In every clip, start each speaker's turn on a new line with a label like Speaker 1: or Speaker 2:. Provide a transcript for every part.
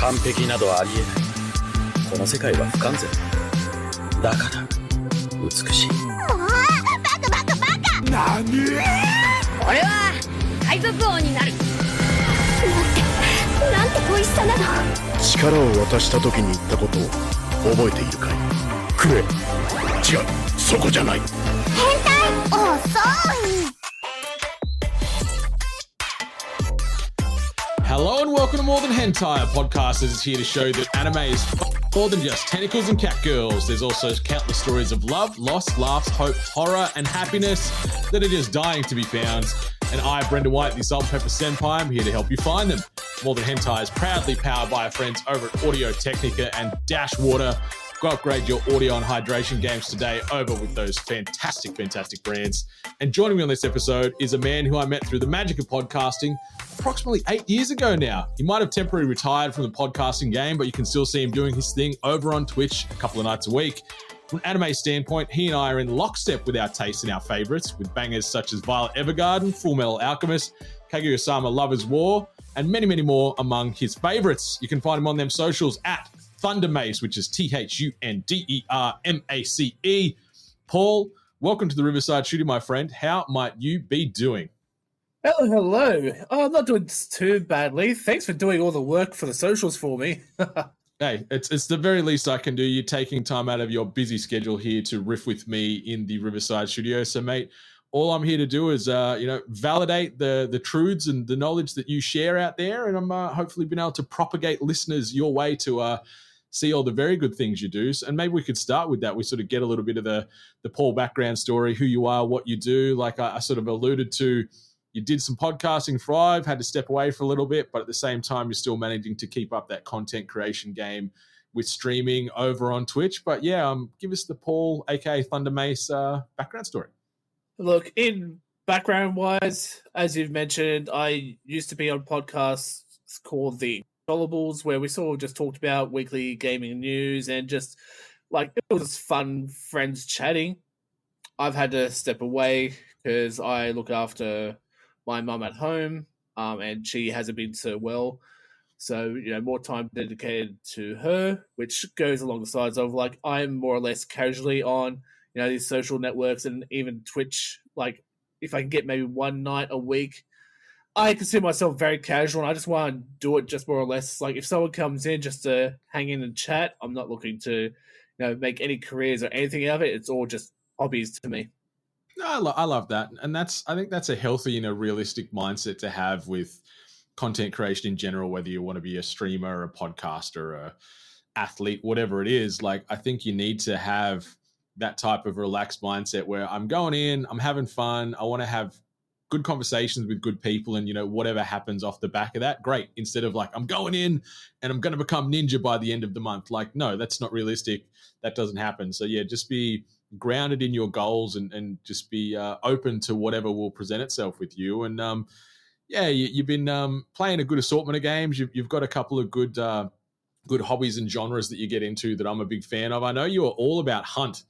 Speaker 1: 完璧などありえない。この世界は不完全だから美しい。
Speaker 2: もうバカバカバカ。
Speaker 3: 何？
Speaker 2: 俺は海賊王になる。なんて恋しさなの。
Speaker 3: 力を渡した時に言ったことを覚えているかい？くれ。違う、そこじゃない。
Speaker 2: 変態。遅い。
Speaker 4: Hello and welcome to More Than Hentai, a podcast that is here to show that anime is more than just tentacles and catgirls. There's also countless stories of love, loss, laughs, hope, horror, and happiness that are just dying to be found. And I, Brendan White, the Salt and Pepper Senpai, am here to help you find them. More Than Hentai is proudly powered by our friends over at Audio Technica and Dash Water. Go upgrade your audio and hydration games today over with those fantastic brands. And joining me on this episode is a man who I met through the magic of podcasting approximately 8 years ago now. He might have temporarily retired from the podcasting game, but you can still see him doing his thing over on Twitch a couple of nights a week. From an anime standpoint, he and I are in lockstep with our tastes and our favorites, with bangers such as Violet Evergarden, Full Metal Alchemist, Kaguya-sama Lover's War, and many, many more among his favorites. You can find him on them socials at Thundermace, which is Thundermace. Paul, welcome to the Riverside Shooting, my friend. How might you be doing?
Speaker 5: Hello. Oh, I'm not doing too badly. Thanks for doing all the work for the socials for me.
Speaker 4: Hey, it's the very least I can do. You're taking time out of your busy schedule here to riff with me in the Riverside studio. So, mate, all I'm here to do is, validate the truths and the knowledge that you share out there, and I'm hopefully been able to propagate listeners your way to see all the very good things you do. And maybe we could start with that. We sort of get a little bit of the Paul background story, who you are, what you do. Like I sort of alluded to, you did some podcasting for I've had to step away for a little bit, but at the same time, you're still managing to keep up that content creation game with streaming over on Twitch. But yeah, give us the Paul, aka Thundermace, background story.
Speaker 5: Look, in background-wise, as you've mentioned, I used to be on podcasts called The Controllables, where we sort of just talked about weekly gaming news and just, like, it was just fun friends chatting. I've had to step away because I look after my mum at home, and she hasn't been so well. So, more time dedicated to her, which goes along the sides of, like, I'm more or less casually on, these social networks and even Twitch. Like, if I can get maybe one night a week, I consider myself very casual, and I just want to do it just more or less. Like, if someone comes in just to hang in and chat, I'm not looking to, make any careers or anything of it. It's all just hobbies to me.
Speaker 4: No, I love that. And I think that's a healthy, realistic mindset to have with content creation in general, whether you want to be a streamer, a podcaster, a athlete, whatever it is. Like, I think you need to have that type of relaxed mindset where I'm going in, I'm having fun, I want to have good conversations with good people, and whatever happens off the back of that, great. Instead of like, I'm going in and I'm going to become ninja by the end of the month. Like, no, that's not realistic. That doesn't happen. So yeah, just be grounded in your goals and just be open to whatever will present itself with you. And you've been playing a good assortment of games. You've got a couple of good hobbies and genres that you get into that I'm a big fan of. I know you are all about Hunt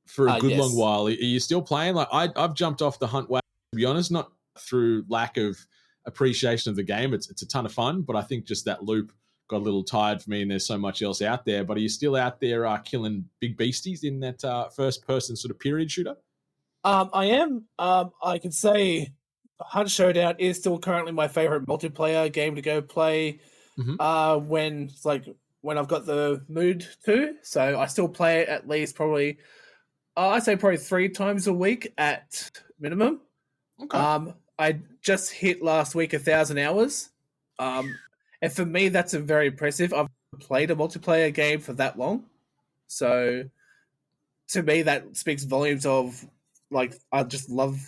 Speaker 4: for a good long while. Are you still playing? Like, I've jumped off the Hunt wagon, to be honest, not through lack of appreciation of the game. It's a ton of fun, but I think just that loop got a little tired for me, and there's so much else out there. But are you still out there killing big beasties in that first-person sort of period shooter?
Speaker 5: I am. I can say Hunt Showdown is still currently my favorite multiplayer game to go play. Mm-hmm. When I've got the mood to. So I still play it at least probably, I'd say probably 3 times a week at minimum. Okay. I just hit last week 1,000 hours. And for me, that's a very impressive. I've played a multiplayer game for that long. So to me, that speaks volumes of, like, I just love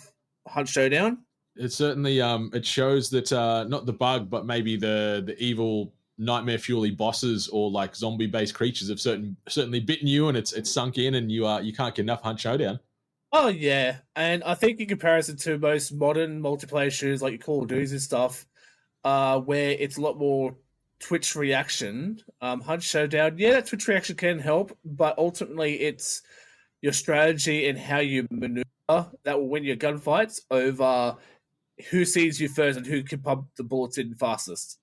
Speaker 5: Hunt Showdown.
Speaker 4: It certainly it shows that not the bug, but maybe the evil nightmare fuel-y bosses or like zombie-based creatures have certainly bitten you, and it's sunk in, and you can't get enough Hunt Showdown. Oh
Speaker 5: yeah, and I think in comparison to most modern multiplayer shooters like your Call of Duty and stuff, where it's a lot more Twitch reaction, Hunt Showdown, that Twitch reaction can help, but ultimately it's your strategy and how you maneuver that will win your gunfights over who sees you first and who can pump the bullets in fastest.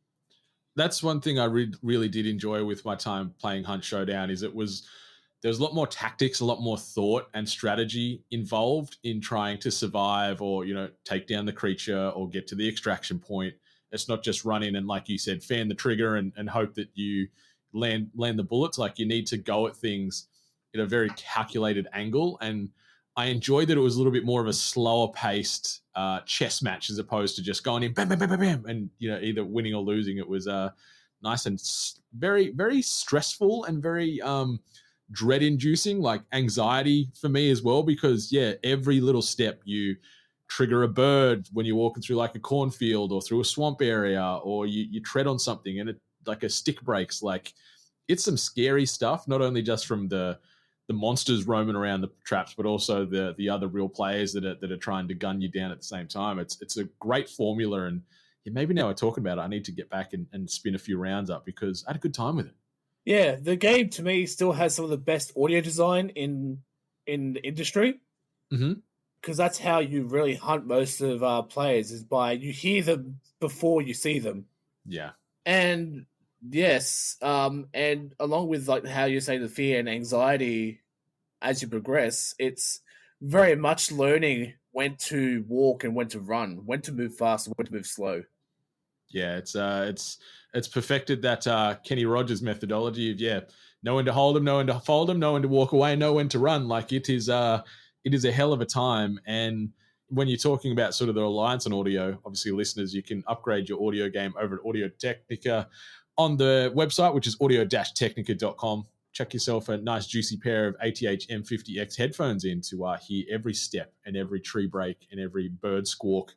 Speaker 4: That's one thing I really did enjoy with my time playing Hunt Showdown is there was a lot more tactics, a lot more thought and strategy involved in trying to survive or, take down the creature or get to the extraction point. It's not just run in and, like you said, fan the trigger and hope that you land the bullets. Like, you need to go at things in a very calculated angle. And I enjoyed that it was a little bit more of a slower paced chess match as opposed to just going in bam, bam, bam, bam, bam, and either winning or losing. It was nice and very, very stressful and very dread inducing, like anxiety for me as well, because every little step you trigger a bird when you're walking through like a cornfield or through a swamp area, or you tread on something and it like a stick breaks. Like, it's some scary stuff, not only just from the monsters roaming around the traps, but also the other real players that are trying to gun you down at the same time. It's a great formula, and maybe now we're talking about it, I need to get back and spin a few rounds up because I had a good time with it.
Speaker 5: Yeah, the game to me still has some of the best audio design in the industry.
Speaker 4: Mm-hmm.
Speaker 5: Because that's how you really hunt most of our players, is by you hear them before you see them.
Speaker 4: Yeah.
Speaker 5: And yes, and along with like how you say the fear and anxiety as you progress, it's very much learning when to walk and when to run, when to move fast and when to move slow.
Speaker 4: Yeah, it's perfected that Kenny Rogers methodology of know when to hold them, know when to fold them, know when to walk away, know when to run. Like, it is a hell of a time. And when you're talking about sort of the reliance on audio, obviously, listeners, you can upgrade your audio game over at Audio Technica on the website, which is audio-technica.com. Chuck yourself a nice juicy pair of ATH M50X headphones in to hear every step and every tree break and every bird squawk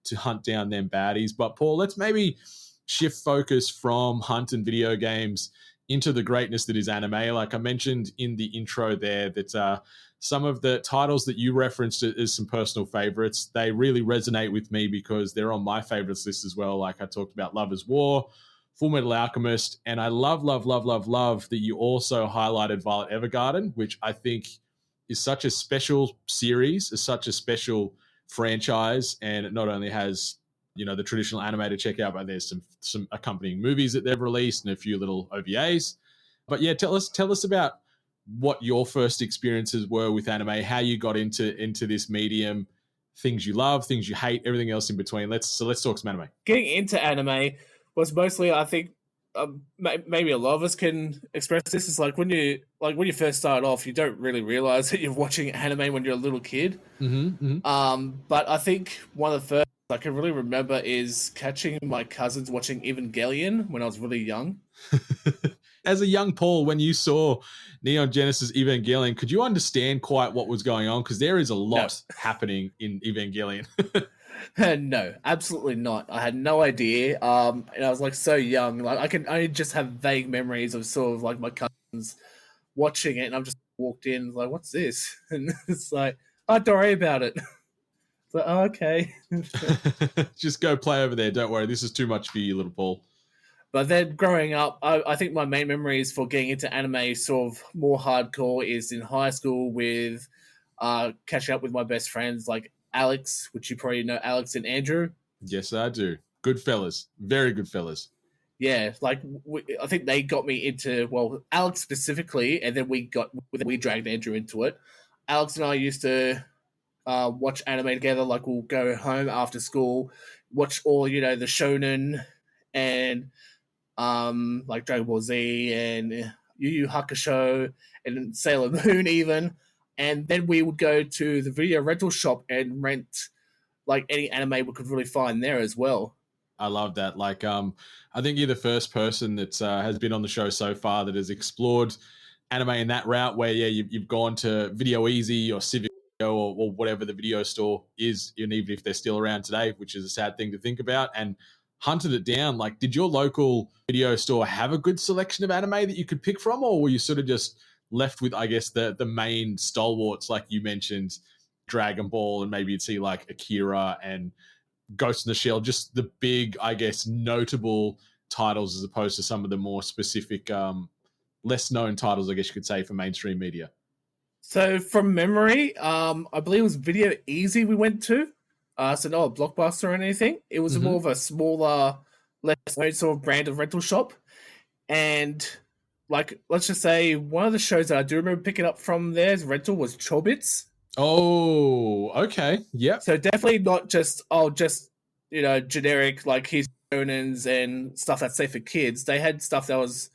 Speaker 4: to hunt down them baddies. But Paul, let's maybe shift focus from hunt and video games into the greatness that is anime. Like I mentioned in the intro there, that some of the titles that you referenced as some personal favorites, they really resonate with me because they're on my favorites list as well. Like I talked about Love is War, Full Metal Alchemist, and I love that you also highlighted Violet Evergarden, which I think is such a special series, is such a special franchise, and it not only has the traditional anime to check out, but there's some accompanying movies that they've released and a few little OVAs. But tell us about what your first experiences were with anime, how you got into this medium, things you love, things you hate, everything else in between. Let's talk some anime.
Speaker 5: Getting into anime was mostly, I think, maybe a lot of us can express this. Is like when you first start off, you don't really realize that you're watching anime when you're a little kid.
Speaker 4: Mm-hmm, mm-hmm.
Speaker 5: But I think one of the first I can really remember is catching my cousins watching Evangelion when I was really young.
Speaker 4: As a young Paul, when you saw Neon Genesis Evangelion, could you understand quite what was going on? Because there is a lot happening in Evangelion.
Speaker 5: No, absolutely not. I had no idea. And I was like so young. Like I just have vague memories of sort of like my cousins watching it, and I've just walked in like, "What's this?" And it's like, "Oh, don't worry about it." It's like, "Oh, okay."
Speaker 4: Just go play over there. Don't worry. This is too much for you, little Paul.
Speaker 5: But then growing up, I think my main memories for getting into anime sort of more hardcore is in high school with catching up with my best friends like Alex, which you probably know, Alex and Andrew.
Speaker 4: Yes, I do. Good fellas. Very good fellas.
Speaker 5: Yeah, like I think they got me into, well, Alex specifically, and then we dragged Andrew into it. Alex and I used to watch anime together. Like we'll go home after school, watch all the shonen and like Dragon Ball Z and Yu Yu Hakusho and Sailor Moon even. And then we would go to the video rental shop and rent like any anime we could really find there as well.
Speaker 4: I love that. Like, I think you're the first person that has been on the show so far that has explored anime in that route where, you've gone to Video Easy or Civic or whatever the video store is, and even if they're still around today, which is a sad thing to think about, and hunted it down. Like, did your local video store have a good selection of anime that you could pick from, or were you sort of just left with, I guess, the main stalwarts, like you mentioned, Dragon Ball, and maybe you'd see like Akira and Ghost in the Shell, just the big, I guess, notable titles as opposed to some of the more specific, less known titles, I guess you could say, for mainstream media?
Speaker 5: So from memory, I believe it was Video Easy we went to. So not a Blockbuster or anything. It was more of a smaller less known sort of brand of rental shop. And like, let's just say one of the shows that I do remember picking up from theirs rental was Chobits.
Speaker 4: Oh, okay. Yep.
Speaker 5: So definitely not just generic like his shonens and stuff that's safe for kids. They had stuff that was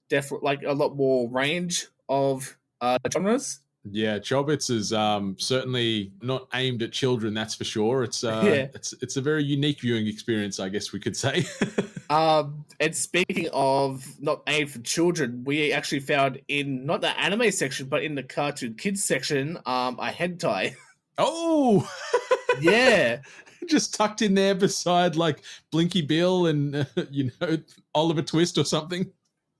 Speaker 5: definitely like a lot more range of genres.
Speaker 4: Yeah, Chobits is certainly not aimed at children, that's for sure. It's
Speaker 5: Yeah.
Speaker 4: it's a very unique viewing experience, I guess we could say.
Speaker 5: And speaking of not aimed for children, we actually found in not the anime section, but in the cartoon kids section, a hentai.
Speaker 4: Oh,
Speaker 5: Yeah.
Speaker 4: just tucked in there beside like Blinky Bill and Oliver Twist or something.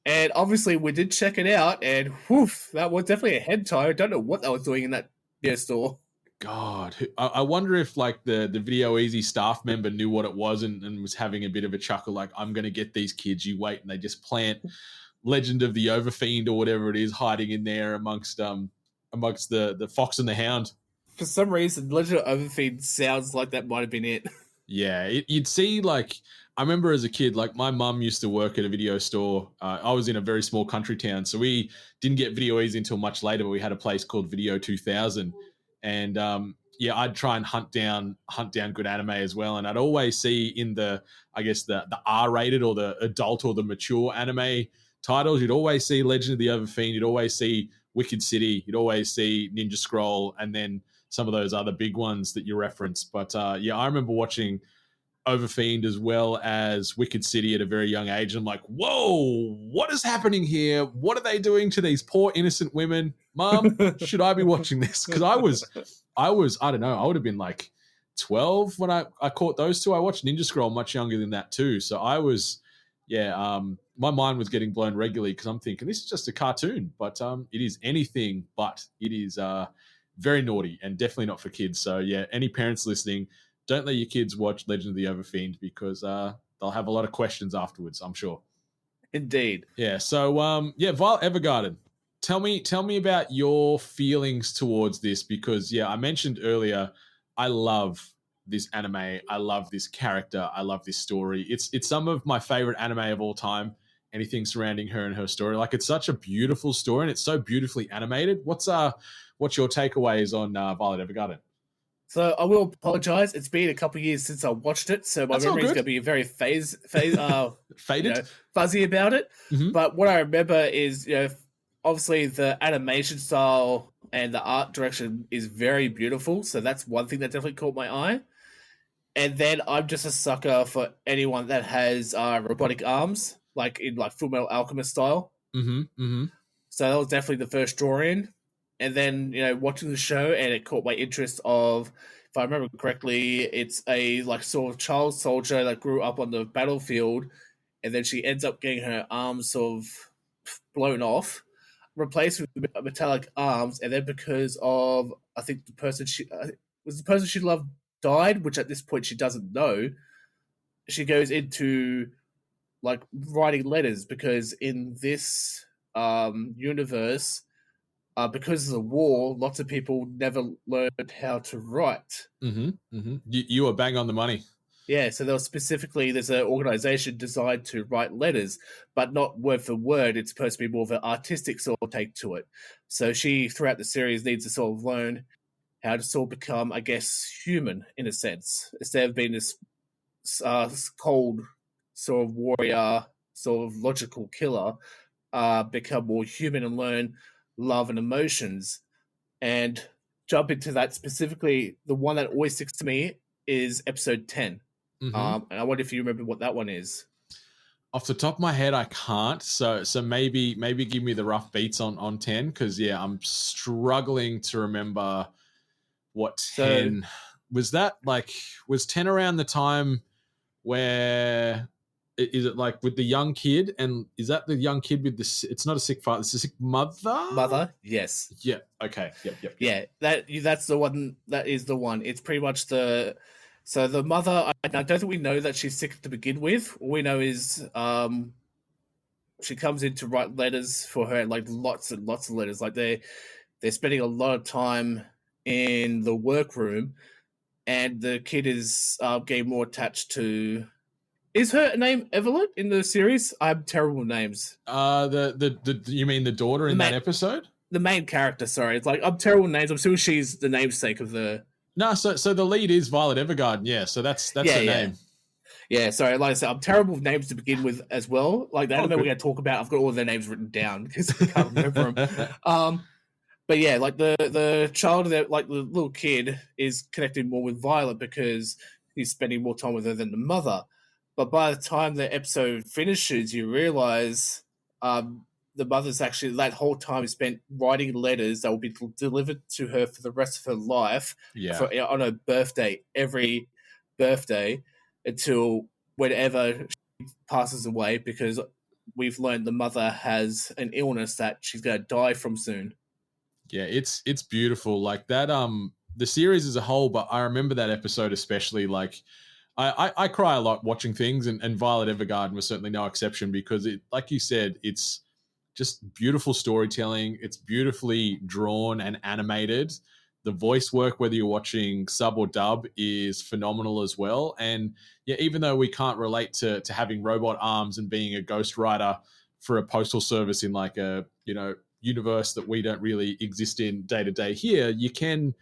Speaker 5: And obviously we did check it out, and whoof, that was definitely a hentai. I don't know what they was doing in that video store.
Speaker 4: God, I wonder if like the Video Easy staff member knew what it was and was having a bit of a chuckle, like, I'm going to get these kids, you wait, and they just plant Legend of the Overfiend or whatever it is hiding in there amongst the Fox and the Hound.
Speaker 5: For some reason, Legend of Overfiend sounds like that might have been it.
Speaker 4: Yeah, you'd see, like, I remember as a kid, like my mum used to work at a video store. I was in a very small country town, so we didn't get Video Easy until much later, but we had a place called Video 2000. And yeah, I'd try and hunt down good anime as well. And I'd always see in the R-rated or the adult or the mature anime titles, you'd always see Legend of the Overfiend, you'd always see Wicked City, you'd always see Ninja Scroll, and then some of those other big ones that you referenced. But yeah, I remember watching Overfiend as well as Wicked City at a very young age. I'm like, whoa, what is happening here? What are they doing to these poor innocent women? Mom, should I be watching this? Because I don't know, I would have been like 12 when I caught those two. I watched Ninja Scroll much younger than that too. So I was, my mind was getting blown regularly because I'm thinking this is just a cartoon, but it is anything but. It is very naughty and definitely not for kids. So yeah, any parents listening, don't let your kids watch Legend of the Overfiend because they'll have a lot of questions afterwards, I'm sure.
Speaker 5: Indeed.
Speaker 4: Yeah. So Violet Evergarden. Tell me about your feelings towards this because I mentioned earlier, I love this anime. I love this character. I love this story. It's some of my favorite anime of all time. Anything surrounding her and her story. Like, it's such a beautiful story and it's so beautifully animated. What's your takeaways on Violet Evergarden?
Speaker 5: So I will apologize. It's been a couple of years since I watched it, so my memory is going to be very faded, fuzzy about it.
Speaker 4: Mm-hmm.
Speaker 5: But what I remember is, obviously the animation style and the art direction is very beautiful. So that's one thing that definitely caught my eye. And then I'm just a sucker for anyone that has robotic arms, like in like Full Metal Alchemist style.
Speaker 4: Mm-hmm. Mm-hmm.
Speaker 5: So that was definitely the first draw in. And then, watching the show, and it caught my interest of, if I remember correctly, it's a like sort of child soldier that grew up on the battlefield, and then she ends up getting her arms sort of blown off, replaced with metallic arms, and then because of, I think the person she loved died, which at this point she doesn't know, she goes into like writing letters because in this universe, because of the war, lots of people never learned how to write.
Speaker 4: Mm-hmm. Mm-hmm. You were bang on the money.
Speaker 5: Yeah, so there's an organization designed to write letters, but not word for word. It's supposed to be more of an artistic sort of take to it. So she, throughout the series, needs to sort of learn how to sort of become, I guess, human in a sense, instead of being this cold sort of warrior, sort of logical killer, become more human and learn love and emotions. And jump into that specifically, the one that always sticks to me is episode 10.
Speaker 4: Mm-hmm.
Speaker 5: And I wonder if you remember what that one is.
Speaker 4: Off the top of my head, I can't. So maybe give me the rough beats on 10 because I'm struggling to remember what 10 was. That like was 10 around the time where is it like with the young kid, and is that the young kid with this? It's not a sick father; it's a sick mother.
Speaker 5: Yes.
Speaker 4: Yeah. Okay. Yep.
Speaker 5: Yeah. That's the one. That is the one. It's pretty much the. So the mother. I don't think we know that she's sick to begin with. All we know is she comes in to write letters for her, like lots and lots of letters. Like they're spending a lot of time in the workroom, and the kid is getting more attached to. Is her name Evelyn in the series? I have terrible names.
Speaker 4: The you mean the daughter in that episode?
Speaker 5: The main character, sorry. It's like, I'm terrible with names. I'm assuming she's the namesake of the...
Speaker 4: No, so the lead is Violet Evergarden, yeah. So that's her name.
Speaker 5: Yeah, sorry. Like I said, I'm terrible with names to begin with as well. Like the anime we're going to talk about, I've got all of their names written down because I can't remember them. But yeah, like the child, like the little kid, is connected more with Violet because he's spending more time with her than the mother. But by the time the episode finishes, you realize the mother's actually, that whole time, is spent writing letters that will be delivered to her for the rest of her life on her birthday, every birthday, until whenever she passes away, because we've learned the mother has an illness that she's going to die from soon.
Speaker 4: Yeah, it's beautiful. Like that, the series as a whole, but I remember that episode especially. Like, I cry a lot watching things, and Violet Evergarden was certainly no exception, because it, like you said, it's just beautiful storytelling. It's beautifully drawn and animated. The voice work, whether you're watching sub or dub, is phenomenal as well. And yeah, even though we can't relate to having robot arms and being a ghostwriter for a postal service in like a, universe that we don't really exist in day to day here, you can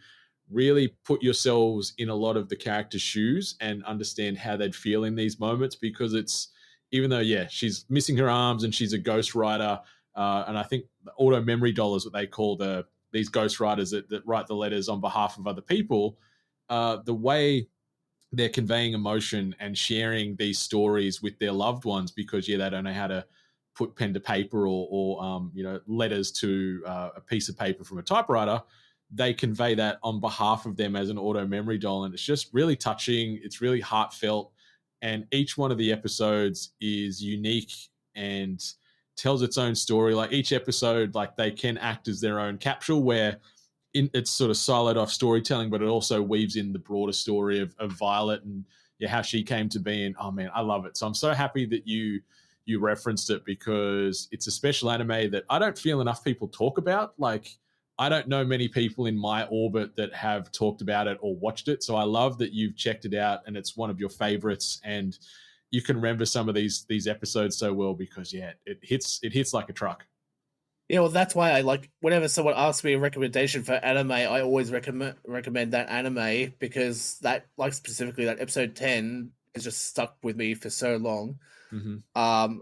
Speaker 4: really put yourselves in a lot of the characters' shoes and understand how they'd feel in these moments, because it's, even though, she's missing her arms and she's a ghostwriter, and I think the auto memory doll is what they call these ghostwriters that write the letters on behalf of other people, the way they're conveying emotion and sharing these stories with their loved ones, because they don't know how to put pen to paper or letters to a piece of paper from a typewriter. They convey that on behalf of them as an auto memory doll, and it's just really touching. It's really heartfelt, and each one of the episodes is unique and tells its own story. Like each episode, like they can act as their own capsule, where it's sort of siloed off storytelling, but it also weaves in the broader story of Violet and how she came to be. And oh man, I love it. So I'm so happy that you referenced it, because it's a special anime that I don't feel enough people talk about. Like, I don't know many people in my orbit that have talked about it or watched it. So I love that you've checked it out and it's one of your favorites, and you can remember some of these episodes so well, because it hits like a truck.
Speaker 5: Yeah, well, that's why I like, whenever someone asks me a recommendation for anime, I always recommend that anime, because that, like specifically that episode 10 has just stuck with me for so long. Mm-hmm.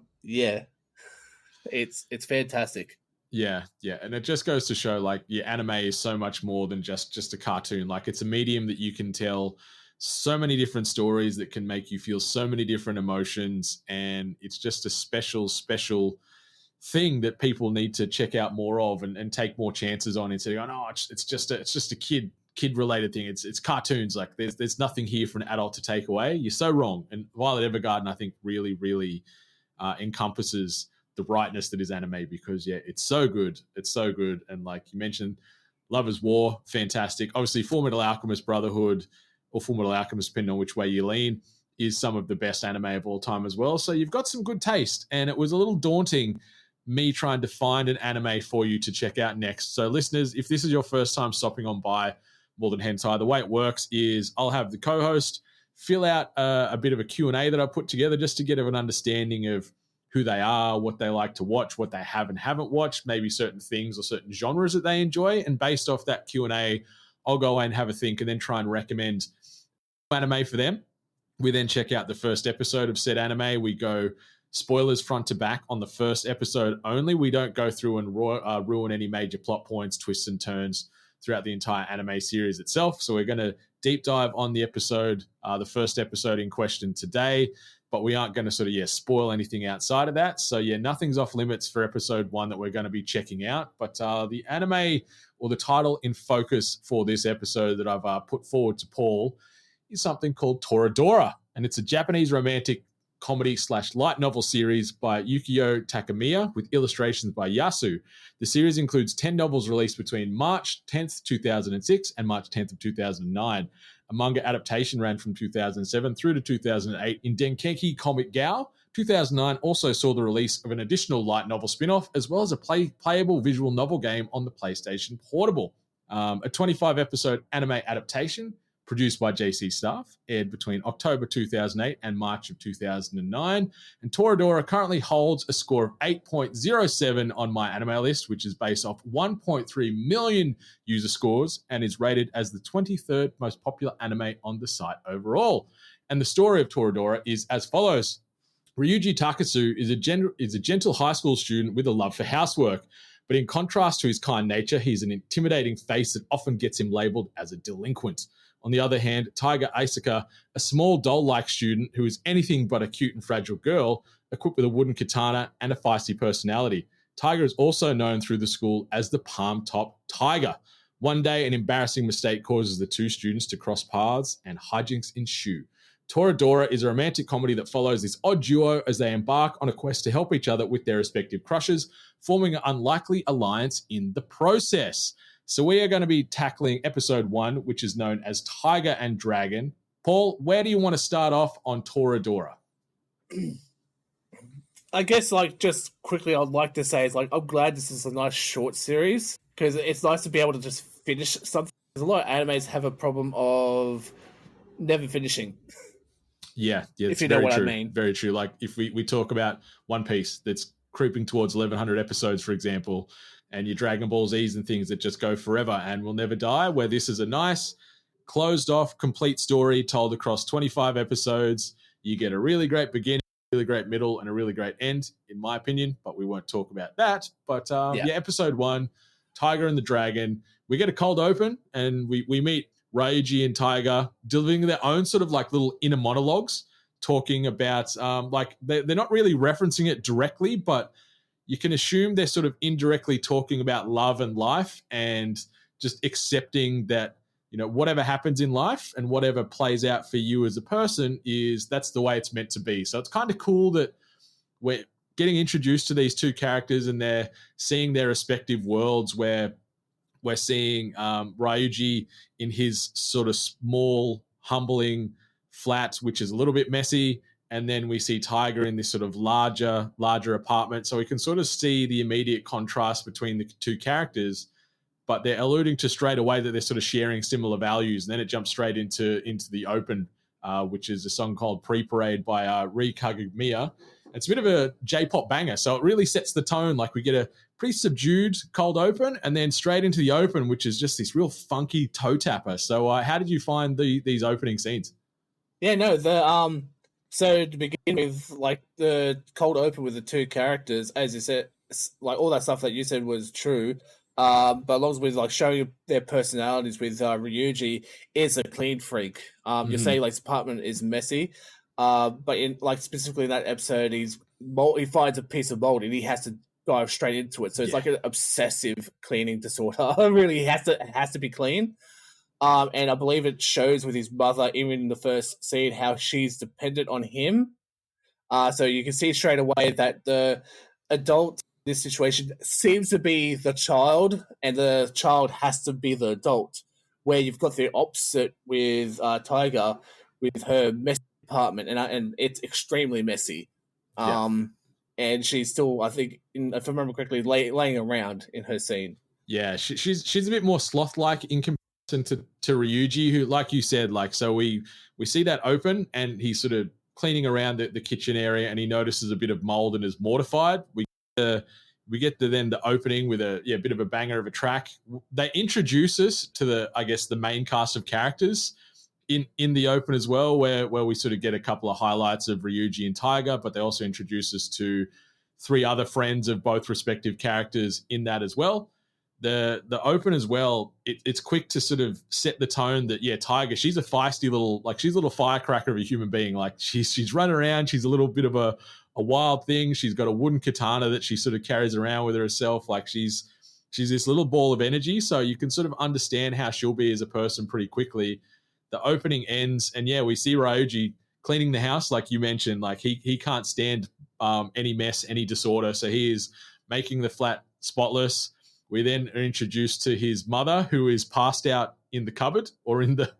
Speaker 5: It's fantastic.
Speaker 4: Yeah, and it just goes to show, like, anime is so much more than just a cartoon. Like, it's a medium that you can tell so many different stories that can make you feel so many different emotions, and it's just a special thing that people need to check out more of and take more chances on, instead of going, oh, it's just a kid related thing. It's cartoons. Like, there's nothing here for an adult to take away. You're so wrong. And Violet Evergarden, I think, really encompasses the brightness that is anime, because it's so good. It's so good. And like you mentioned, Lovers War, fantastic. Obviously, Fullmetal Alchemist Brotherhood, or Fullmetal Alchemist, depending on which way you lean, is some of the best anime of all time as well. So you've got some good taste. And it was a little daunting, me trying to find an anime for you to check out next. So listeners, if this is your first time stopping on by More Than Hentai, the way it works is I'll have the co-host fill out a bit of a Q&A that I put together, just to get an understanding of who they are, what they like to watch, what they have and haven't watched, maybe certain things or certain genres that they enjoy. And based off that Q&A, I'll go away and have a think, and then try and recommend anime for them. We then check out the first episode of said anime. We go spoilers front to back on the first episode only. We don't go through and ruin any major plot points, twists and turns throughout the entire anime series itself. So we're going to deep dive on the episode, the first episode in question today, but we aren't going to sort of spoil anything outside of that. So nothing's off limits for episode 1 that we're going to be checking out. But the anime, or the title in focus for this episode that I've put forward to Paul, is something called Toradora, and it's a Japanese romantic comedy / light novel series by Yukio Takamiya with illustrations by Yasu. The series includes 10 novels released between March 10th, 2006 and March 10th of 2009. A manga adaptation ran from 2007 through to 2008 in Denki Comic Gao. 2009 also saw the release of an additional light novel spin-off, as well as a playable visual novel game on the PlayStation Portable. A 25-episode anime adaptation produced by JC Staff, aired between October 2008 and March of 2009. And Toradora currently holds a score of 8.07 on My Anime List, which is based off 1.3 million user scores and is rated as the 23rd most popular anime on the site overall. And the story of Toradora is as follows. Ryuuji Takatsu is a gentle high school student with a love for housework. But in contrast to his kind nature, he's an intimidating face that often gets him labeled as a delinquent. On the other hand, Taiga Asaka, a small doll-like student who is anything but a cute and fragile girl, equipped with a wooden katana and a feisty personality. Taiga is also known through the school as the Palm Top Tiger. One day, an embarrassing mistake causes the two students to cross paths and hijinks ensue. Toradora is a romantic comedy that follows this odd duo as they embark on a quest to help each other with their respective crushes, forming an unlikely alliance in the process. So we are going to be tackling episode 1, which is known as Tiger and Dragon. Paul, where do you want to start off on Toradora?
Speaker 5: I guess, just quickly, I'd like to say I'm glad this is a nice short series, because it's nice to be able to just finish something. Because a lot of animes have a problem of never finishing.
Speaker 4: Yeah,
Speaker 5: if you know what
Speaker 4: true.
Speaker 5: I mean.
Speaker 4: Very true. Like if we talk about One Piece that's creeping towards 1,100 episodes, for example, and your Dragon Ball Z's and things that just go forever and will never die, where this is a nice, closed off, complete story told across 25 episodes. You get a really great beginning, really great middle, and a really great end, in my opinion, but we won't talk about that. But episode 1, Tiger and the Dragon, we get a cold open and we meet Ryuuji and Taiga delivering their own sort of little inner monologues, talking about they're not really referencing it directly, but you can assume they're sort of indirectly talking about love and life and just accepting that, whatever happens in life and whatever plays out for you as a person that's the way it's meant to be. So it's kind of cool that we're getting introduced to these two characters and they're seeing their respective worlds, where we're seeing Ryuuji in his sort of small, humbling flat, which is a little bit messy. And then we see Tiger in this sort of larger apartment. So we can sort of see the immediate contrast between the two characters, but they're alluding to straight away that they're sort of sharing similar values. And then it jumps straight into the open, which is a song called Pre-Parade by Ri Kagamiya. It's a bit of a J-pop banger, so it really sets the tone. We get a pretty subdued cold open and then straight into the open, which is just this real funky toe tapper. So how did you find these opening scenes?
Speaker 5: Yeah, no, so to begin with, the cold open with the two characters, as you said, all that stuff that you said was true. But along with showing their personalities with Ryuuji is a clean freak. You say his apartment is messy. But in specifically in that episode, he finds a piece of mold and he has to dive straight into it. So it's like an obsessive cleaning disorder. Really, it has to be clean. And I believe it shows with his mother, even in the first scene, how she's dependent on him. So you can see straight away that the adult in this situation seems to be the child, and the child has to be the adult. Where you've got the opposite with Taiga, with her messy apartment, and it's extremely messy. And she's still, I think, if I remember correctly, laying around in her scene.
Speaker 4: Yeah, she's a bit more sloth-like in comparison to Ryuuji, who, like you said, so we see that open and he's sort of cleaning around the kitchen area and he notices a bit of mold and is mortified. We get to then the opening with a bit of a banger of a track. They introduce us to the main cast of characters in the open as well, where we sort of get a couple of highlights of Ryuuji and Taiga, but they also introduce us to 3 other friends of both respective characters in that as well. The open as well, it's quick to sort of set the tone that Taiga, she's a feisty little she's a little firecracker of a human being. She's running around, she's a little bit of a wild thing. She's got a wooden katana that she sort of carries around with herself. She's this little ball of energy, so you can sort of understand how she'll be as a person pretty quickly. The opening ends, and we see Ryuuji cleaning the house, like you mentioned. He can't stand any mess, any disorder, so he is making the flat spotless. We then are introduced to his mother, who is passed out in the cupboard or in the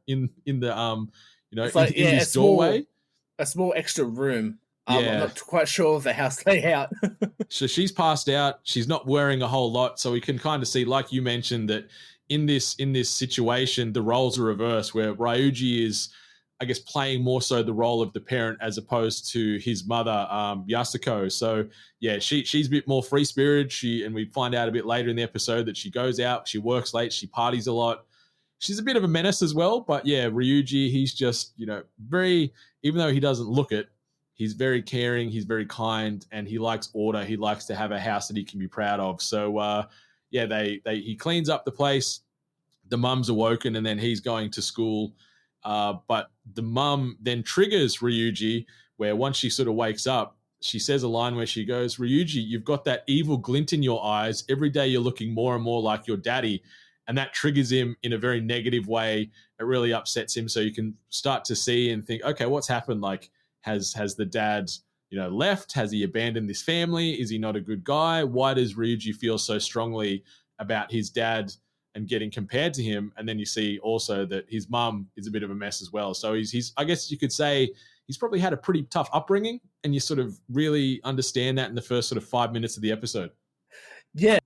Speaker 4: his doorway.
Speaker 5: A small extra room. I'm not quite sure of the house layout.
Speaker 4: So she's passed out. She's not wearing a whole lot. So we can kind of see, like you mentioned, that in this situation, the roles are reversed, where Ryuji is, I guess, playing more so the role of the parent as opposed to his mother, Yasuko. So yeah, she's a bit more free spirited. And we find out a bit later in the episode that she goes out, she works late, she parties a lot. She's a bit of a menace as well, but yeah, Ryuji, he's just, very, even though he doesn't look it, he's very caring, he's very kind, and he likes order. He likes to have a house that he can be proud of. So yeah, he cleans up the place. The mum's awoken, and then he's going to school. But the mum then triggers Ryuji, where once she sort of wakes up, she says a line where she goes, "Ryuji, you've got that evil glint in your eyes. Every day you're looking more and more like your daddy." And that triggers him in a very negative way. It really upsets him. So you can start to see and think, okay, what's happened? Like, has the dad, left? Has he abandoned this family? Is he not a good guy? Why does Ryuji feel so strongly about his dad and getting compared to him? And then you see also that his mum is a bit of a mess as well. So he's I guess you could say he's probably had a pretty tough upbringing, and you sort of really understand that in the first sort of 5 minutes of the episode.
Speaker 5: Yeah.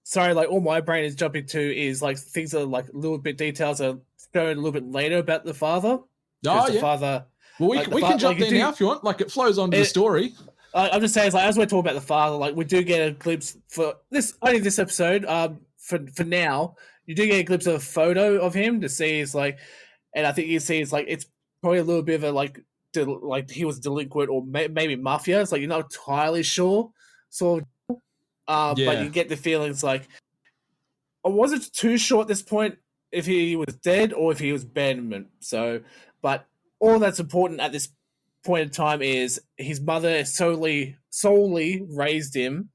Speaker 5: Sorry, like all my brain is jumping to is like things that are like a little bit details are shown a little bit later about the father.
Speaker 4: Oh,
Speaker 5: the father.
Speaker 4: Well, we can jump there now if you want. Like, it flows onto the story.
Speaker 5: I'm just saying, as we're talking about the father, like we do get a glimpse for only this episode. For now, you do get a glimpse of a photo of him to see. It's like, and I think you see it's like it's probably a little bit of a like he was delinquent or maybe mafia. It's like you're not entirely sure, sort of. But you get the feelings like I wasn't too sure at this point if he was dead or if he was abandonment. So, but all that's important at this point in time is his mother solely raised him,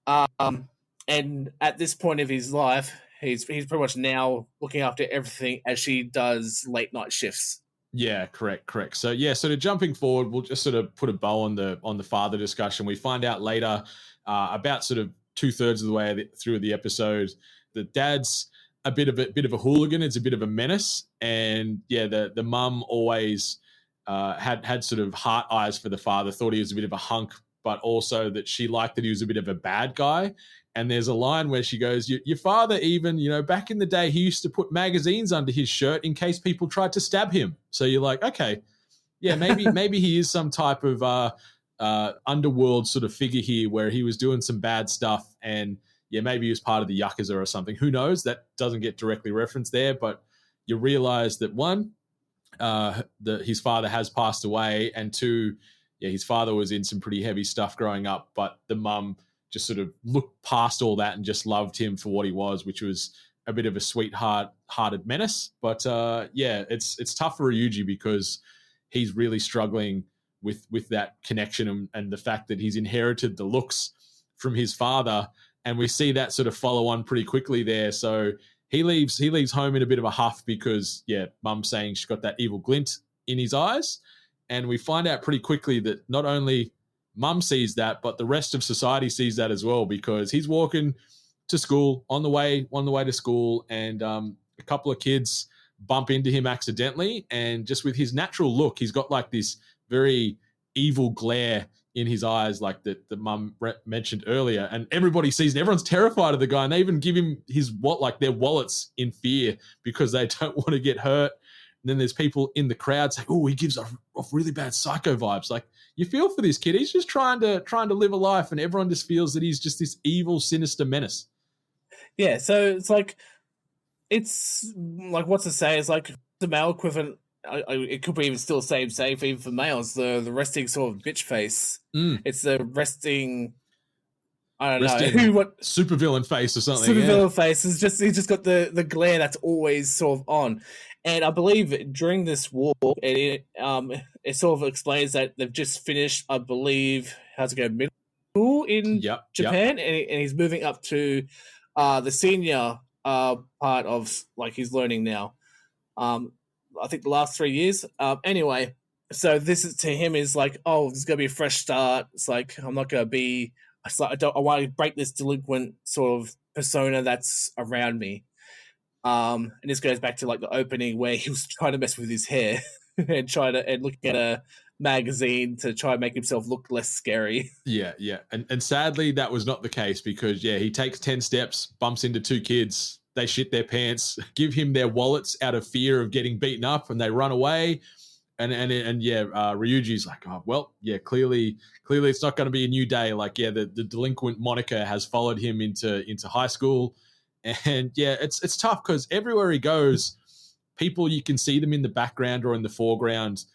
Speaker 5: and at this point of his life, he's pretty much now looking after everything as she does late night shifts.
Speaker 4: Yeah, correct. So yeah, sort of jumping forward, we'll just sort of put a bow on the father discussion. We find out later, about sort of 2/3 of the way through the episode, that dad's a bit of a hooligan. It's a bit of a menace, and yeah, the mum always had sort of heart eyes for the father. Thought he was a bit of a hunk, but also that she liked that he was a bit of a bad guy. And there's a line where she goes, "Your father even, back in the day, he used to put magazines under his shirt in case people tried to stab him." So you're like, okay, yeah, maybe he is some type of underworld sort of figure here, where he was doing some bad stuff, and yeah, maybe he was part of the Yakuza or something. Who knows? That doesn't get directly referenced there, but you realize that one, his father has passed away, and two, yeah, his father was in some pretty heavy stuff growing up, but the mum just sort of looked past all that and just loved him for what he was, which was a bit of a sweethearted menace. But yeah, it's tough for Ryuji because he's really struggling with that connection and the fact that he's inherited the looks from his father, and we see that sort of follow on pretty quickly there. So he leaves home in a bit of a huff because yeah, mum's saying she's got that evil glint in his eyes, and we find out pretty quickly that not only mum sees that, but the rest of society sees that as well, because he's walking to school on the way to school, and a couple of kids bump into him accidentally, and just with his natural look, he's got like this very evil glare in his eyes, like the mum mentioned earlier, and everybody sees it. Everyone's terrified of the guy, and they even give him their wallets in fear because they don't want to get hurt. And then there's people in the crowd saying, "Oh, he gives off really bad psycho vibes." Like, you feel for this kid. He's just trying to live a life, and everyone just feels that he's just this evil, sinister menace.
Speaker 5: Yeah, so it's like what's to say? It's like the male equivalent. It could be even still the same even for males. The resting sort of bitch face. It's the resting. I don't know what
Speaker 4: supervillain face or something.
Speaker 5: Supervillain face is just he's just got the glare that's always sort of on. And I believe during this war, it sort of explains that they've just finished, I believe, middle school in Japan, and he's moving up to the senior part of like he's learning now. I think the last 3 years. Anyway, so this is to him is like, oh, there's gonna be a fresh start. It's like I'm not gonna be. It's like I want to break this delinquent sort of persona that's around me. And this goes back to like the opening where he was trying to mess with his hair and looking at magazine to try and make himself look less scary.
Speaker 4: Yeah. And sadly, that was not the case because, he takes 10 steps, bumps into 2 kids. They shit their pants, give him their wallets out of fear of getting beaten up, and they run away. And Ryuji's like, oh, well, clearly it's not going to be a new day. Like, the delinquent moniker has followed him into high school. And it's tough because everywhere he goes, people, you can see them in the background or in the foreground.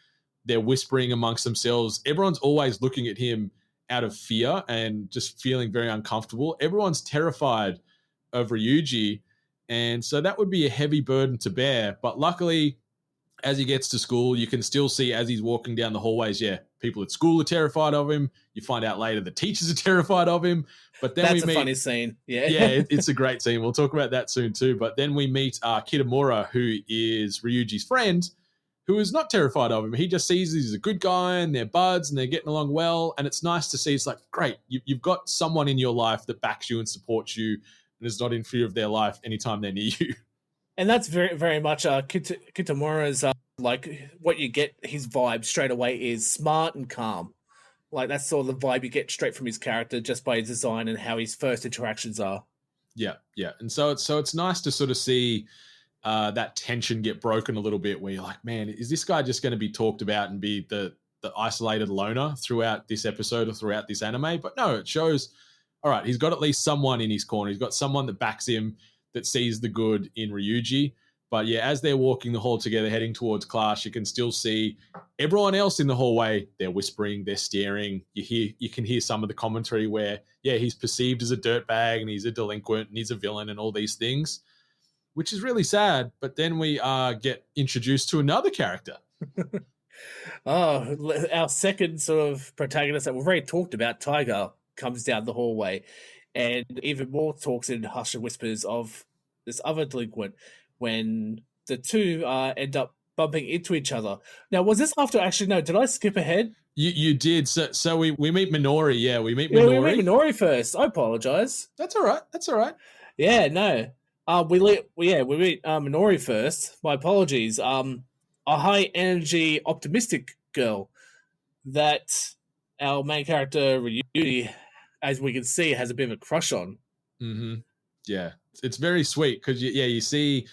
Speaker 4: They're whispering amongst themselves. Everyone's always looking at him out of fear and just feeling very uncomfortable. Everyone's terrified of Ryuji. And so that would be a heavy burden to bear. But luckily, as he gets to school, you can still see as he's walking down the hallways, people at school are terrified of him. You find out later the teachers are terrified of him. But then
Speaker 5: That's a funny scene. Yeah.
Speaker 4: It's a great scene. We'll talk about that soon too. But then we meet Kitamura, who is Ryuji's friend, who is not terrified of him. He just sees he's a good guy and they're buds and they're getting along well. And it's nice to see. It's like, great, you've got someone in your life that backs you and supports you and is not in fear of their life anytime they're near you.
Speaker 5: And that's very, very much Kitamura's, like, what you get, his vibe straight away is smart and calm. Like, that's sort of the vibe you get straight from his character just by his design and how his first interactions are. Yeah.
Speaker 4: And so it's nice to sort of see that tension get broken a little bit where you're like, man, is this guy just going to be talked about and be the isolated loner throughout this episode or throughout this anime? But no, it shows, all right, he's got at least someone in his corner. He's got someone that backs him, that sees the good in Ryuji. But as they're walking the hall together, heading towards class, you can still see everyone else in the hallway. They're whispering, they're staring. You can hear some of the commentary where, he's perceived as a dirtbag and he's a delinquent and he's a villain and all these things, which is really sad. But then we get introduced to another character.
Speaker 5: Our second sort of protagonist that we've already talked about, Taiga, comes down the hallway and even more talks in hushed whispers of this other delinquent when the two end up bumping into each other. Now, was this after, actually, no, did I skip ahead?
Speaker 4: You did. So we meet Minori. We meet Minori.
Speaker 5: We meet Minori first. I apologize.
Speaker 4: That's all right.
Speaker 5: Yeah, no. We meet Minori first. My apologies. A high energy, optimistic girl that our main character Ryuji, as we can see, has a bit of a crush on.
Speaker 4: Mm-hmm. Yeah, it's very sweet because you see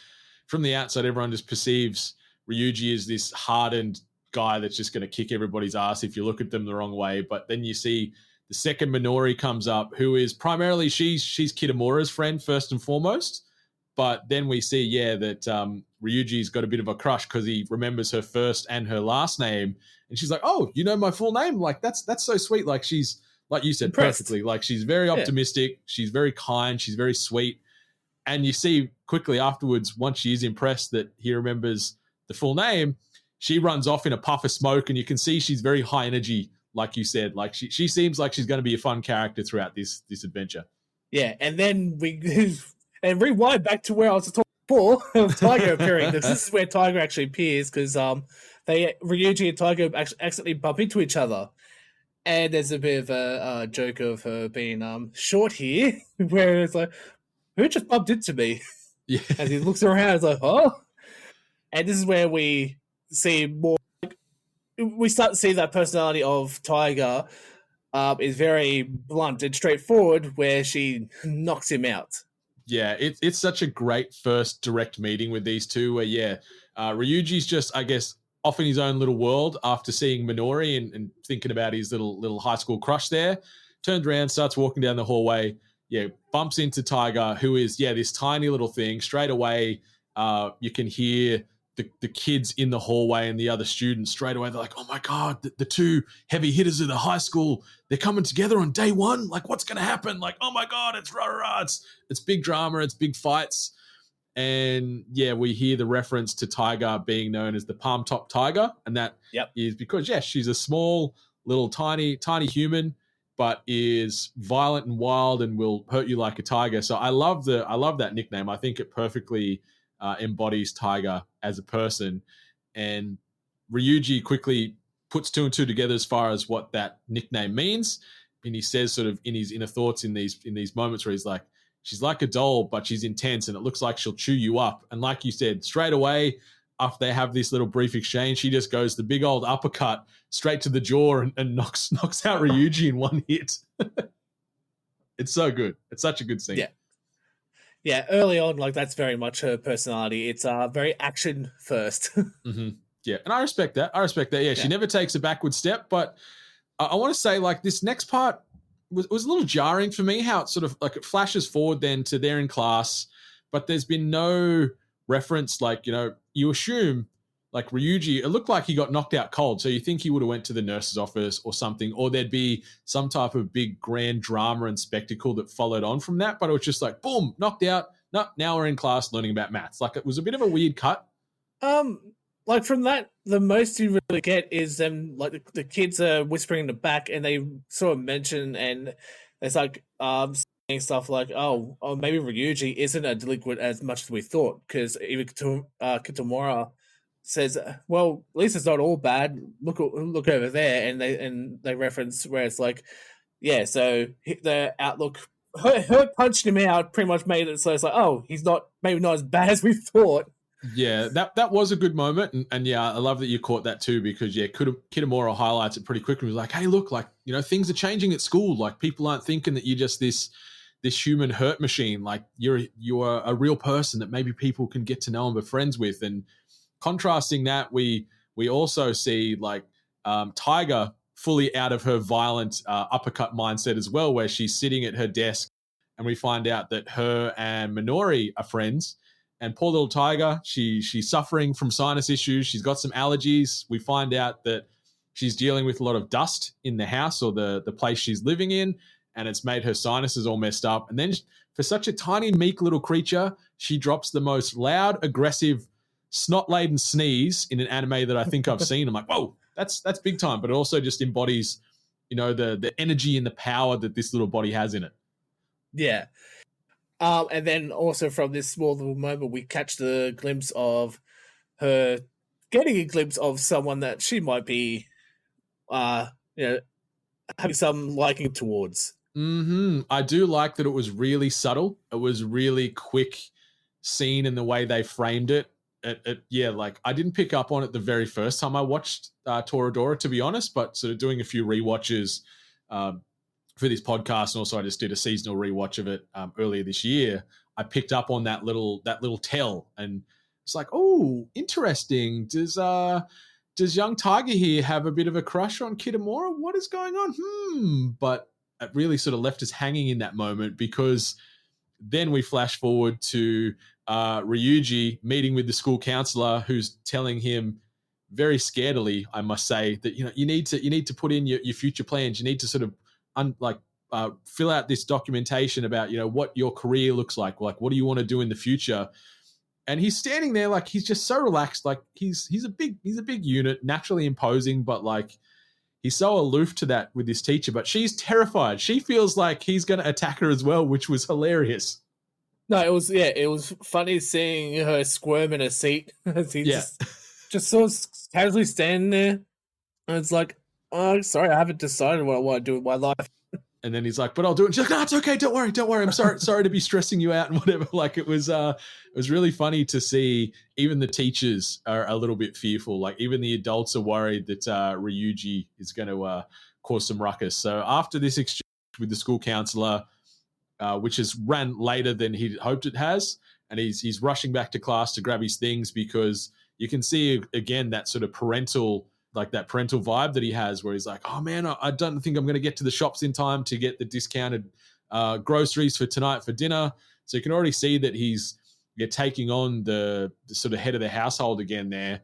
Speaker 4: from the outside, everyone just perceives Ryuji as this hardened guy that's just going to kick everybody's ass if you look at them the wrong way. But then you see the second Minori comes up, who is primarily she's Kitamura's friend first and foremost. But then we see, that Ryuji's got a bit of a crush because he remembers her first and her last name, and she's like, "Oh, you know my full name? Like that's so sweet." Like she's, like you said,
Speaker 5: impressed.
Speaker 4: Perfectly. Like she's very optimistic. She's very kind. She's very sweet. And you see quickly afterwards, once she is impressed that he remembers the full name, she runs off in a puff of smoke, and you can see she's very high energy. Like you said, like she seems like she's going to be a fun character throughout this adventure.
Speaker 5: Yeah, and then we and rewind back to where I was talking before of Taiga appearing. This is where Taiga actually appears because Ryuji and Taiga accidentally bump into each other, and there's a bit of a joke of her being short here, where it's like, who just bumped into me?
Speaker 4: Yeah,
Speaker 5: as he looks around, it's like, oh, and this is where we see more. We start to see that personality of Taiga is very blunt and straightforward, where she knocks him out.
Speaker 4: Yeah, it's such a great first direct meeting with these two where, Ryuji's just, I guess, off in his own little world after seeing Minori and thinking about his little high school crush there. Turns around, starts walking down the hallway, bumps into Taiga, who is, this tiny little thing. Straight away, you can hear the kids in the hallway and the other students straight away. They're like, oh my God, the two heavy hitters of the high school, they're coming together on day one. Like, what's going to happen? Like, oh my God, it's rah-rah-rah. It's big drama. It's big fights. And we hear the reference to Taiga being known as the palm top tiger. And that is because, she's a small, little, tiny human, but is violent and wild and will hurt you like a tiger. So I love that nickname. I think it perfectly embodies Taiga as a person, and Ryuji quickly puts two and two together as far as what that nickname means. And he says, sort of in his inner thoughts in these moments where he's like, she's like a doll, but she's intense, and it looks like she'll chew you up. And like you said, straight away, after they have this little brief exchange, she just goes the big old uppercut straight to the jaw and knocks out Ryuji in one hit. It's so good. It's such a good scene.
Speaker 5: Yeah, early on, like that's very much her personality. It's very action first.
Speaker 4: Mm-hmm. Yeah, and I respect that. Yeah, she never takes a backward step, but I want to say like this next part was a little jarring for me, how it sort of like it flashes forward then to they're in class, but there's been no reference, like, you know, you assume like Ryuji, it looked like he got knocked out cold. So you think he would have went to the nurse's office or something, or there'd be some type of big grand drama and spectacle that followed on from that. But it was just like, boom, knocked out. No, now we're in class learning about maths. Like it was a bit of a weird cut.
Speaker 5: Like from that, the most you really get is them, like the kids are whispering in the back and they sort of mention, and it's like, saying stuff like, oh, maybe Ryuji isn't a delinquent as much as we thought, because even Kitamura says, well, at least it's not all bad. Look over there, and they reference where it's like, yeah, so the outlook, her punching him out pretty much made it so it's like, oh, he's maybe not as bad as we thought.
Speaker 4: Yeah, that was a good moment, and yeah, I love that you caught that too, because yeah, Kitamura highlights it pretty quickly. He was like, hey, look, like, you know, things are changing at school. Like people aren't thinking that you're just this human hurt machine. Like you're a real person that maybe people can get to know and be friends with. And contrasting that, we also see like Taiga fully out of her violent uppercut mindset as well, where she's sitting at her desk, and we find out that her and Minori are friends. And poor little Taiga, she's suffering from sinus issues. She's got some allergies. We find out that she's dealing with a lot of dust in the house or the place she's living in, and it's made her sinuses all messed up. And then for such a tiny, meek little creature, she drops the most loud, aggressive, snot-laden sneeze in an anime that I think I've seen. I'm like, whoa, that's big time. But it also just embodies, you know, the energy and the power that this little body has in it.
Speaker 5: Yeah. And then also from this small little moment, we catch the glimpse of her getting a glimpse of someone that she might be, having some liking towards.
Speaker 4: Mm-hmm. I do like that it was really subtle. It was really quick scene in the way they framed it. Yeah, like I didn't pick up on it the very first time I watched Toradora, to be honest, but sort of doing a few rewatches for this podcast, and also I just did a seasonal rewatch of it earlier this year. I picked up on that little tell, and it's like, oh, interesting. Does young Taiga here have a bit of a crush on Kitamura? What is going on? But it really sort of left us hanging in that moment, because then we flash forward to Ryuji meeting with the school counselor, who's telling him very scaredly, I must say, that you need to put in your future plans. You need to sort of fill out this documentation about what your career looks like what do you want to do in the future. And he's standing there like he's just so relaxed, like he's a big unit, naturally imposing, but like he's so aloof to that with this teacher. But she's terrified. She feels like he's going to attack her as well, which was hilarious.
Speaker 5: No, it was funny seeing her squirm in her seat as he just sort of casually standing there, and it's like, oh, sorry, I haven't decided what I want to do with my life. And
Speaker 4: then he's like, but I'll do it. And she's like, no, it's okay. Don't worry. I'm sorry to be stressing you out and whatever. Like it was really funny to see even the teachers are a little bit fearful. Like even the adults are worried that Ryuji is going to cause some ruckus. So after this exchange with the school counselor, which has ran later than he hoped it has, and he's rushing back to class to grab his things, because you can see again that sort of parental vibe that he has, where he's like, oh man, I don't think I'm going to get to the shops in time to get the discounted groceries for tonight for dinner. So you can already see that he's taking on the sort of head of the household again there.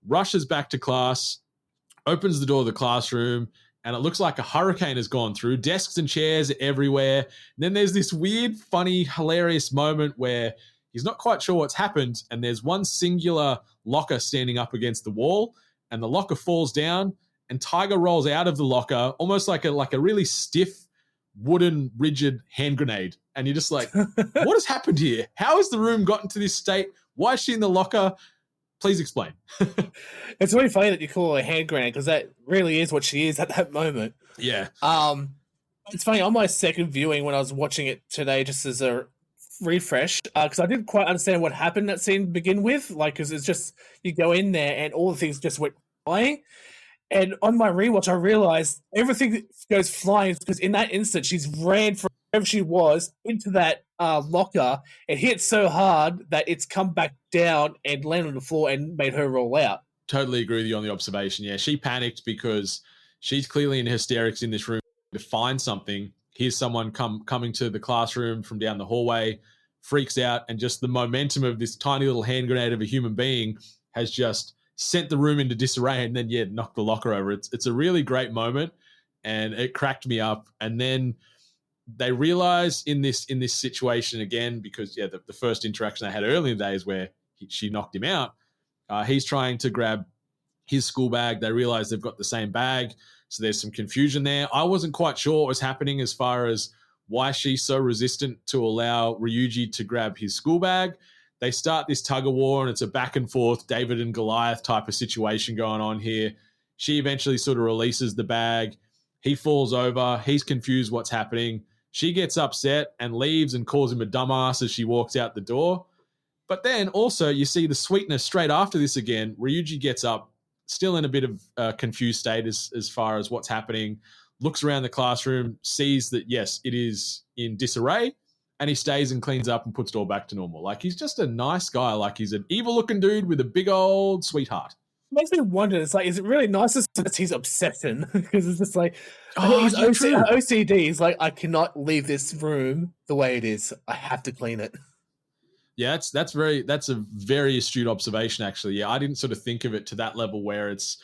Speaker 4: Rushes back to class, opens the door of the classroom, and it looks like a hurricane has gone through. Desks and chairs everywhere. And then there's this weird, funny, hilarious moment where he's not quite sure what's happened, and there's one singular locker standing up against the wall, and the locker falls down, and Taiga rolls out of the locker, almost like a really stiff, wooden, rigid hand grenade. And you're just like, what has happened here? How has the room gotten to this state? Why is she in the locker? Please explain.
Speaker 5: It's really funny that you call her a hand grenade, because that really is what she is at that moment.
Speaker 4: Yeah.
Speaker 5: It's funny, on my second viewing when I was watching it today, just as a refresh because I didn't quite understand what happened in that scene to begin with. Like, because it's just you go in there and all the things just went flying. And on my rewatch, I realized everything goes flying because in that instant, she's ran from wherever she was into that locker and hit so hard that it's come back down and landed on the floor and made her roll out.
Speaker 4: Totally agree with you on the observation. Yeah, she panicked because she's clearly in hysterics in this room to find something. Here's someone coming to the classroom from down the hallway, freaks out, and just the momentum of this tiny little hand grenade of a human being has just sent the room into disarray and then, knocked the locker over. It's a really great moment, and it cracked me up. And then they realize in this situation again, because, the first interaction they had earlier in the day is where she knocked him out. He's trying to grab his school bag. They realize they've got the same bag. So there's some confusion there. I wasn't quite sure what was happening as far as why she's so resistant to allow Ryuji to grab his school bag. They start this tug of war, and it's a back and forth David and Goliath type of situation going on here. She eventually sort of releases the bag. He falls over. He's confused what's happening. She gets upset and leaves and calls him a dumbass as she walks out the door. But then also you see the sweetness straight after this again. Ryuji gets up, still in a bit of a confused state as far as what's happening, looks around the classroom, sees that, yes, it is in disarray, and he stays and cleans up and puts it all back to normal. Like, he's just a nice guy. Like, he's an evil-looking dude with a big old sweetheart.
Speaker 5: Makes me wonder, it's like, is it really nice as his obsession? Because it's just like,
Speaker 4: Oh,
Speaker 5: his
Speaker 4: yeah, true.
Speaker 5: OCD is like, I cannot leave this room the way it is. I have to clean it.
Speaker 4: Yeah, that's a very astute observation, actually. Yeah, I didn't sort of think of it to that level where it's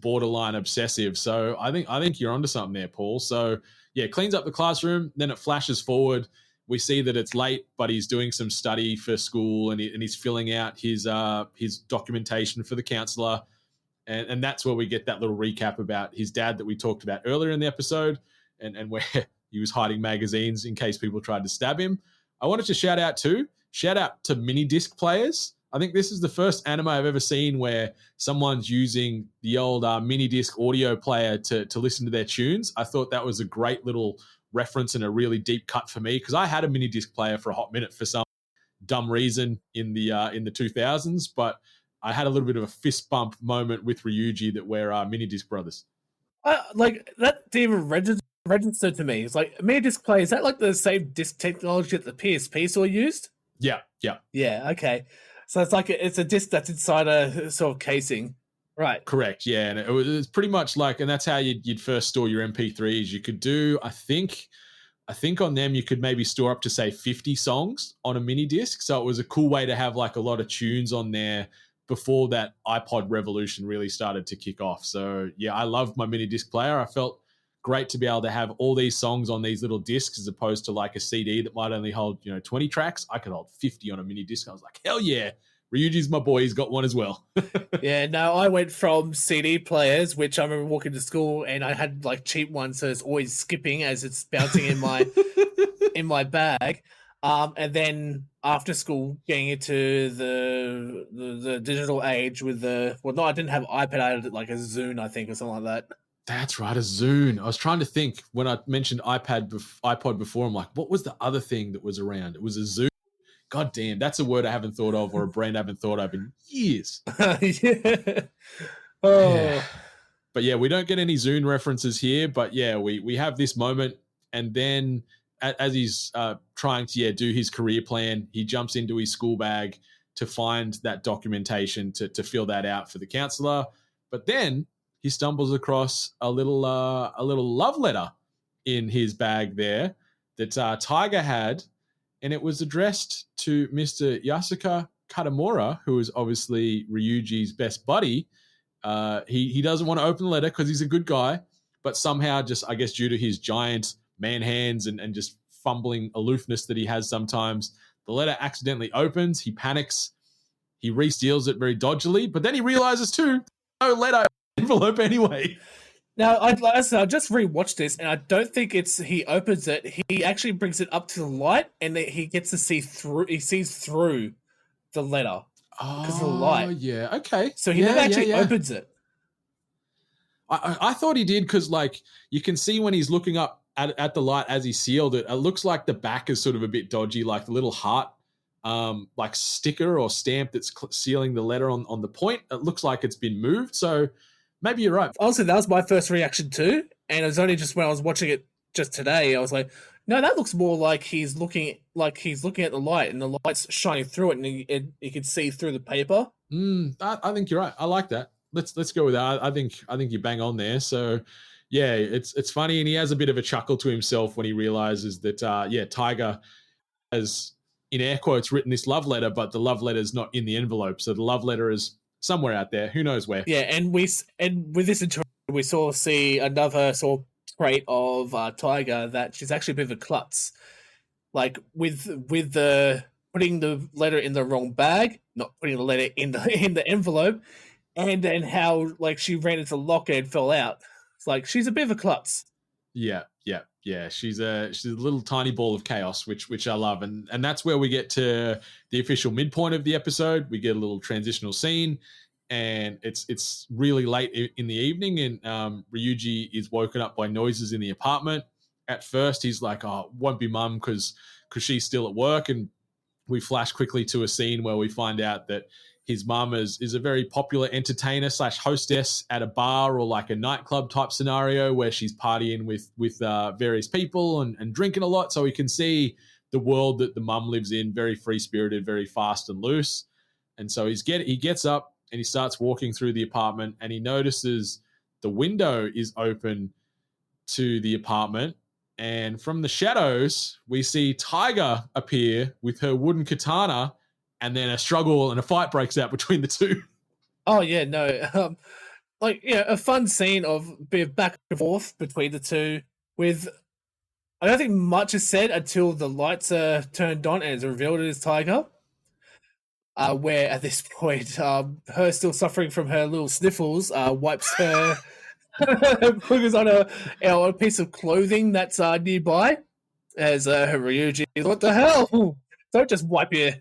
Speaker 4: borderline obsessive. So I think you're onto something there, Paul. So yeah, cleans up the classroom, then it flashes forward. We see that it's late, but he's doing some study for school, and he's filling out his documentation for the counselor, and that's where we get that little recap about his dad that we talked about earlier in the episode, and where he was hiding magazines in case people tried to stab him. I wanted to shout out to mini disc players. I think this is the first anime I've ever seen where someone's using the old mini disc audio player to listen to their tunes. I thought that was a great little reference and a really deep cut for me, because I had a mini disc player for a hot minute for some dumb reason in the 2000s, but I had a little bit of a fist bump moment with Ryuji that we're mini disc brothers.
Speaker 5: Like, that didn't even register to me. It's like, mini disc player, is that like the same disc technology that the PSP saw used?
Speaker 4: Yeah.
Speaker 5: Yeah, okay. So it's like it's a disc that's inside a sort of casing. Right.
Speaker 4: Correct, yeah. And it was pretty much like, and that's how you'd first store your MP3s. You could do, I think on them you could maybe store up to, say, 50 songs on a mini disc. So it was a cool way to have like a lot of tunes on there before that iPod revolution really started to kick off. So yeah, I loved my mini disc player. I felt great to be able to have all these songs on these little discs as opposed to like a CD that might only hold 20 tracks. I could hold 50 on a mini disc. I was like, hell yeah, Ryuji's my boy. He's got one as well.
Speaker 5: Yeah, no, I went from CD players, which I remember walking to school and I had like cheap ones, so it's always skipping as it's bouncing in my in my bag. And then after school, getting into the digital age with I didn't have iPad. I had like a Zune, I think, or something like that.
Speaker 4: That's right, a Zune. I was trying to think when I mentioned iPod before. I'm like, what was the other thing that was around? It was a Zune. God damn, that's a word I haven't thought of, or a brand I haven't thought of in years.
Speaker 5: Yeah. Oh.
Speaker 4: Yeah. But yeah, we don't get any Zune references here. But yeah, we have this moment, and then as he's trying to do his career plan, he jumps into his school bag to find that documentation to fill that out for the counselor. But then he stumbles across a little love letter in his bag there that Taiga had, and it was addressed to Mr. Yasuka Katamura, who is obviously Ryuji's best buddy. He doesn't want to open the letter because he's a good guy, but somehow, just I guess due to his giant man hands and just fumbling aloofness that he has sometimes, the letter accidentally opens. He panics. He re-seals it very dodgily, but then he realizes too, no letter envelope anyway.
Speaker 5: Now, I just rewatched this, and I don't think it's he opens it. He actually brings it up to the light, and he gets to see through. He sees through the letter because of the light.
Speaker 4: Yeah, okay.
Speaker 5: So he never actually opens it.
Speaker 4: I thought he did because, like, you can see when he's looking up at the light as he sealed it, it looks like the back is sort of a bit dodgy, like the little heart like sticker or stamp that's sealing the letter on the point. It looks like it's been moved. So maybe you're right.
Speaker 5: Honestly, that was my first reaction too. And it was only just when I was watching it just today, I was like, no, that looks more like he's looking at the light, and the light's shining through it, and you can see through the paper.
Speaker 4: I think you're right. I like that. Let's go with that. I think you bang on there. So yeah, it's funny, and he has a bit of a chuckle to himself when he realizes that Taiga has, in air quotes, written this love letter, but the love letter is not in the envelope. So the love letter is somewhere out there. Who knows where?
Speaker 5: Yeah, and with this interaction, we sort of see another sort of trait of Taiga, that she's actually a bit of a klutz. Like with the putting the letter in the wrong bag, not putting the letter in the envelope, and then how like she ran into the locker and fell out. It's like she's a bit of a klutz.
Speaker 4: Yeah. She's a little tiny ball of chaos, which I love, and that's where we get to the official midpoint of the episode. We get a little transitional scene, and it's really late in the evening, and Ryuuji is woken up by noises in the apartment. At first, he's like, "Oh, it won't be mum because she's still at work," and we flash quickly to a scene where we find out that his mum is a very popular entertainer / hostess at a bar or like a nightclub type scenario where she's partying with various people and drinking a lot. So we can see the world that the mum lives in, very free spirited, very fast and loose. And so he gets up and he starts walking through the apartment, and he notices the window is open to the apartment. And from the shadows, we see Taiga appear with her wooden katana, and then a struggle and a fight breaks out between the two.
Speaker 5: Oh yeah, no, a fun scene of a bit of back and forth between the two. With, I don't think much is said until the lights are turned on and it's revealed it is Taiga. Where at this point, her still suffering from her little sniffles, wipes her boogers on a piece of clothing that's nearby. As Ryuji, what the hell? Don't just wipe you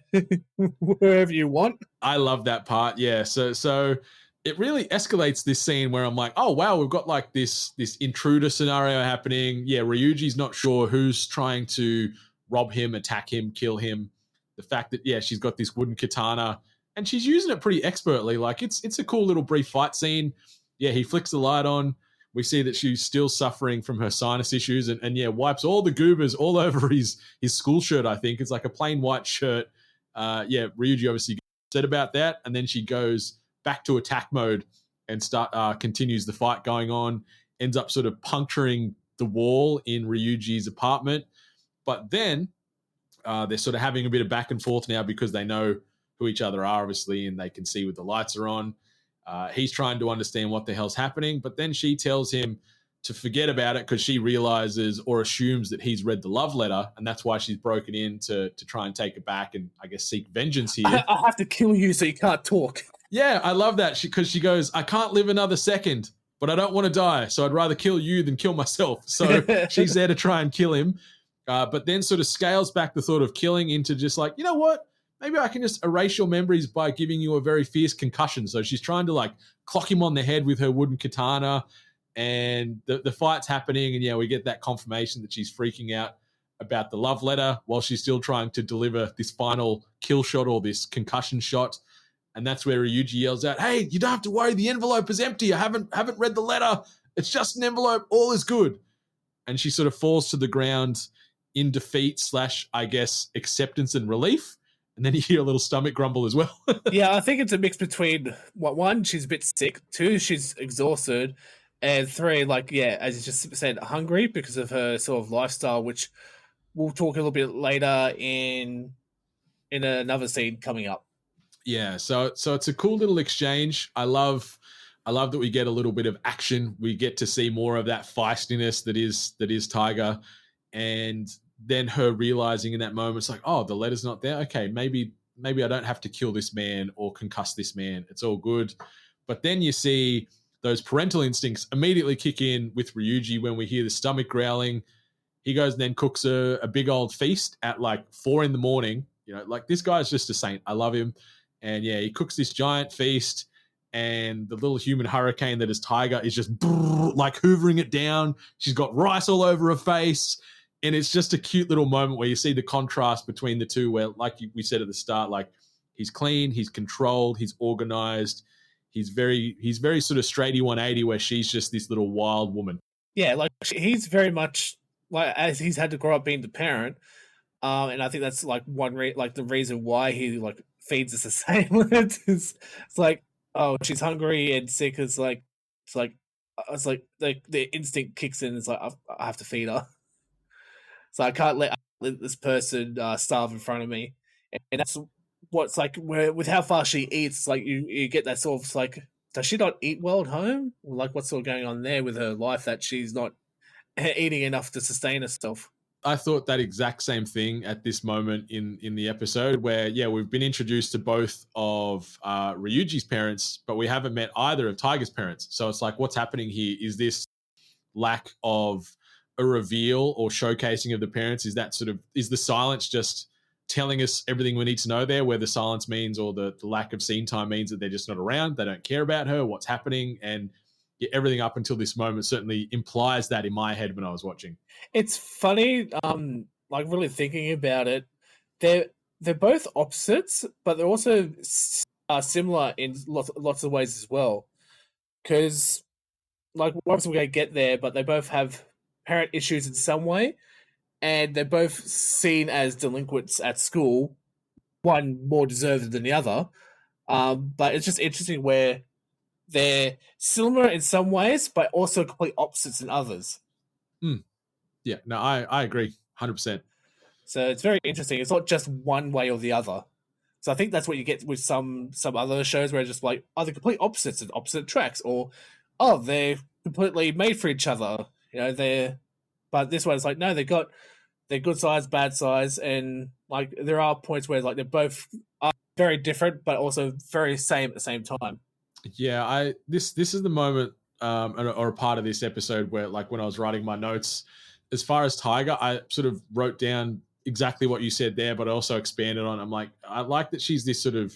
Speaker 5: wherever you want.
Speaker 4: I love that part. Yeah. So it really escalates this scene where I'm like, oh wow, we've got like this intruder scenario happening. Yeah, Ryuji's not sure who's trying to rob him, attack him, kill him. The fact that she's got this wooden katana and she's using it pretty expertly. Like it's a cool little brief fight scene. Yeah, he flicks the light on. We see that she's still suffering from her sinus issues and wipes all the goobers all over his school shirt, I think. It's like a plain white shirt. Ryuji obviously said about that. And then she goes back to attack mode and continues the fight going on, ends up sort of puncturing the wall in Ryuji's apartment. But then they're sort of having a bit of back and forth now because they know who each other are, obviously, and they can see what the lights are on. He's trying to understand what the hell's happening, but then she tells him to forget about it because she realizes or assumes that he's read the love letter, and that's why she's broken in to try and take it back and, I guess, seek vengeance here.
Speaker 5: I have to kill you so you can't talk.
Speaker 4: Yeah, I love that because she goes, I can't live another second, but I don't want to die, so I'd rather kill you than kill myself. So she's there to try and kill him, but then sort of scales back the thought of killing into just like, you know what? Maybe I can just erase your memories by giving you a very fierce concussion. So she's trying to like clock him on the head with her wooden katana, and the fight's happening. And we get that confirmation that she's freaking out about the love letter while she's still trying to deliver this final kill shot or this concussion shot. And that's where Ryuji yells out, "Hey, you don't have to worry. The envelope is empty. I haven't read the letter. It's just an envelope. All is good." And she sort of falls to the ground in defeat / I guess acceptance and relief. And then you hear a little stomach grumble as well.
Speaker 5: Yeah, I think it's a mix between, one, she's a bit sick, 2, she's exhausted, and 3, as you just said, hungry because of her sort of lifestyle, which we'll talk a little bit later in another scene coming up.
Speaker 4: Yeah, so it's a cool little exchange. I love that we get a little bit of action. We get to see more of that feistiness that is Taiga, and then her realizing in that moment, it's like, oh, the letter's not there. Okay, maybe I don't have to kill this man or concuss this man. It's all good. But then you see those parental instincts immediately kick in with Ryuji when we hear the stomach growling. He goes and then cooks a big old feast at like 4 a.m. Like this guy's just a saint. I love him. And he cooks this giant feast. and the little human hurricane that is Taiga is just like hoovering it down. She's got rice all over her face. And it's just a cute little moment where you see the contrast between the two, where, like we said at the start, like he's clean, he's controlled, he's organized, he's very sort of straighty 180, where she's just this little wild woman.
Speaker 5: Yeah, like he's very much like, as he's had to grow up being the parent, and I think that's like the reason why he like feeds us the same. It's like, oh, she's hungry and sick. It's like the instinct kicks in. It's like I have to feed her. So I can't let this person starve in front of me, and that's what's like with how fast she eats. Like you get that sort of like, does she not eat well at home? Like what's sort of going on there with her life that she's not eating enough to sustain herself?
Speaker 4: I thought that exact same thing at this moment in the episode, where we've been introduced to both of Ryuji's parents, but we haven't met either of Taiga's parents. So it's like, what's happening here? Is this lack of a reveal or showcasing of the parents? Is the silence just telling us everything we need to know there, where the silence means, or the lack of scene time means that they're just not around, they don't care about her, what's happening? And everything up until this moment certainly implies that in my head when I was watching.
Speaker 5: It's funny, like really thinking about it, they're both opposites, but they're also similar in lots of ways as well. Because like obviously we're going to get there, but they both have parent issues in some way, and they're both seen as delinquents at school, one more deserved than the other. But it's just interesting where they're similar in some ways, but also complete opposites in others.
Speaker 4: Yeah, no, I agree 100%.
Speaker 5: So it's very interesting. It's not just one way or the other. So I think that's what you get with some other shows where it's just like, oh, they're complete opposites and opposite tracks, or oh, they're completely made for each other. You know, but this one is like, no, they're good sides, bad sides, and like there are points where like they're both are very different, but also very same at the same time.
Speaker 4: Yeah, this is the moment or a part of this episode where, like, when I was writing my notes, as far as Taiga, I sort of wrote down exactly what you said there, but I also expanded on. I'm like, I like that she's a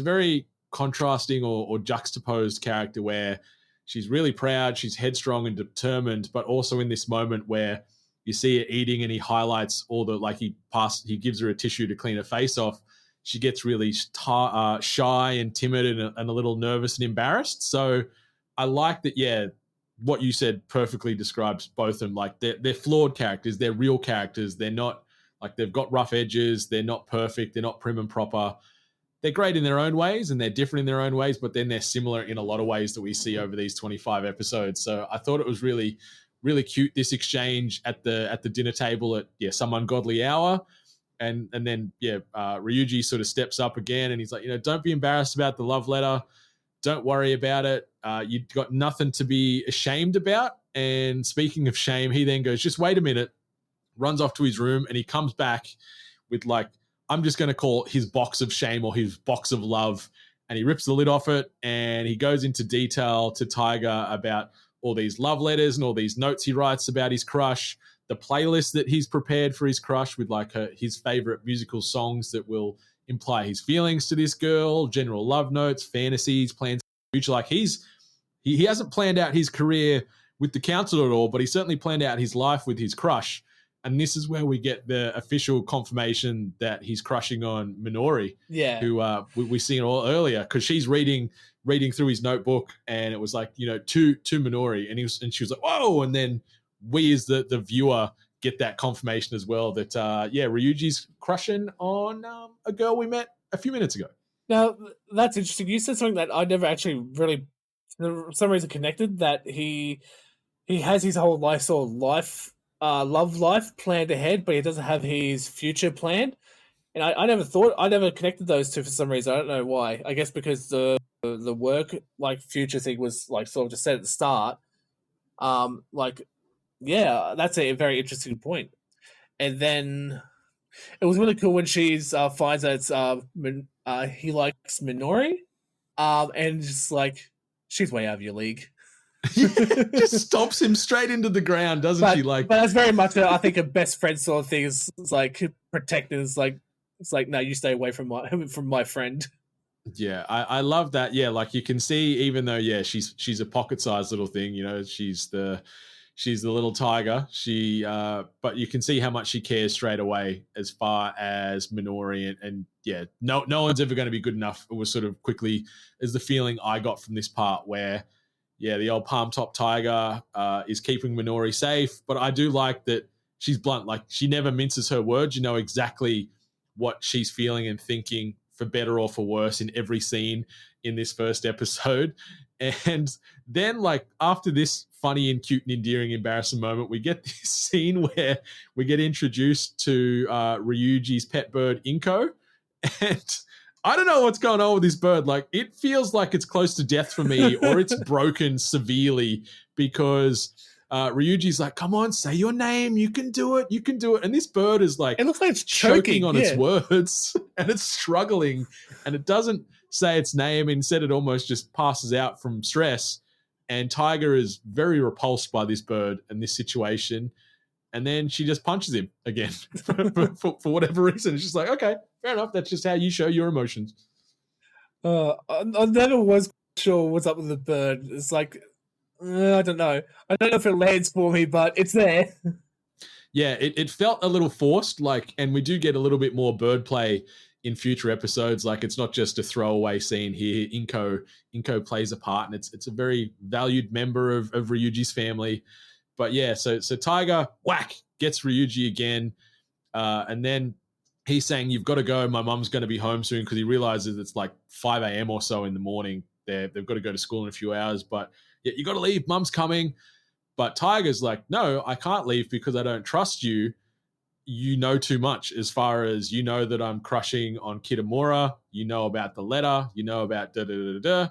Speaker 4: very contrasting or juxtaposed character where she's really proud, she's headstrong and determined, but also in this moment where you see her eating and he highlights all the, like, he gives her a tissue to clean her face off. She gets really shy and timid and a little nervous and embarrassed. So I like that, what you said perfectly describes both of them. Like, they're flawed characters, they're real characters. They're not, like, they've got rough edges, they're not perfect, they're not prim and proper. They're great in their own ways and they're different in their own ways, but then they're similar in a lot of ways that we see over these 25 episodes. So I thought it was really, really cute, this exchange at the dinner table at some ungodly hour. And then Ryuji sort of steps up again and he's like, don't be embarrassed about the love letter. Don't worry about it. You've got nothing to be ashamed about. And speaking of shame, he then goes, just wait a minute, runs off to his room, and he comes back with, like, I'm just going to call it his box of shame or his box of love. And he rips the lid off it and he goes into detail to Taiga about all these love letters and all these notes he writes about his crush, the playlist that he's prepared for his crush with, like, his favorite musical songs that will imply his feelings to this girl, general love notes, fantasies, plans for the future. Like, he hasn't planned out his career with the council at all, but he certainly planned out his life with his crush. And this is where we get the official confirmation that he's crushing on Minori, who we seen all earlier, because she's reading through his notebook, and it was like, to Minori, and she was like, whoa, and then we as the viewer get that confirmation as well that Ryuji's crushing on a girl we met a few minutes ago.
Speaker 5: Now that's interesting. You said something that I never actually really, for some reason, connected, that he has his whole love life planned ahead, but he doesn't have his future planned. And I never connected those two for some reason. I don't know why. I guess because the work, like, future thing was, like, sort of just said at the start. That's a very interesting point. And then it was really cool when she's finds that it's he likes Minori, and just like, she's way out of your league.
Speaker 4: Just stomps him straight into the ground, doesn't she? Like,
Speaker 5: but that's very much, I think, a best friend sort of thing. It's like protecting. It's like, no, you stay away from my friend.
Speaker 4: Yeah, I love that. Yeah, like you can see, even though she's a pocket-sized little thing, she's the little tiger. But you can see how much she cares straight away as far as Minori, and yeah, no one's ever going to be good enough. It was sort of quickly is the feeling I got from this part where, yeah, the old palm top tiger is keeping Minori safe, but I do like that she's blunt. Like she never minces her words. You know exactly what she's feeling and thinking, for better or for worse, in every scene in this first episode. And then, like, after this funny and cute and endearing, embarrassing moment, we get this scene where we get introduced to Ryuji's pet bird, Inko. And I don't know what's going on with this bird. Like, it feels like it's close to death for me, or it's broken severely, because Ryuji's like, come on, say your name. You can do it. You can do it. And this bird is like,
Speaker 5: It looks like it's
Speaker 4: choking on its
Speaker 5: yeah.
Speaker 4: words, and it's struggling, and it doesn't say its name. Instead, it almost just passes out from stress. And Tiger is very repulsed by this bird and this situation. And then she just punches him again for whatever reason. It's just like, okay, fair enough. That's just how you show your emotions.
Speaker 5: I never was sure what's up with the bird. It's like, I don't know. I don't know if it lands for me, but it's there.
Speaker 4: Yeah, it felt a little forced, like, and we do get a little bit more bird play in future episodes. Like, it's not just a throwaway scene here. Inko plays a part, and it's a very valued member of Ryuji's family. But yeah, so Tiger, whack, gets Ryuji again. And then he's saying, you've got to go. My mum's going to be home soon, because he realizes it's like 5 a.m. or so in the morning. They've got to go to school in a few hours. But yeah, you got to leave. Mum's coming. But Tiger's like, no, I can't leave because I don't trust you. You know too much, as far as you know that I'm crushing on Kitamura. You know about the letter. You know about da-da-da-da-da.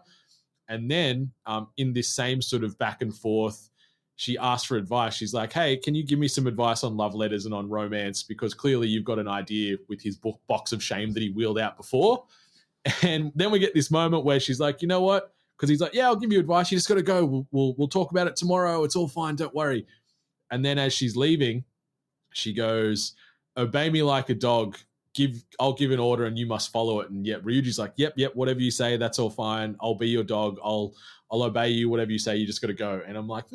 Speaker 4: And then in this same sort of back and forth, she asked for advice. She's like, hey, can you give me some advice on love letters and on romance? Because clearly you've got an idea with his box of shame that he wheeled out before. And then we get this moment where she's like, you know what? Because he's like, yeah, I'll give you advice. You just got to go. We'll talk about it tomorrow. It's all fine. Don't worry. And then as she's leaving, she goes, obey me like a dog. I'll give an order and you must follow it. And yeah, Ryuji's like, yep, whatever you say, that's all fine. I'll be your dog. I'll obey you. Whatever you say, you just got to go. And I'm like,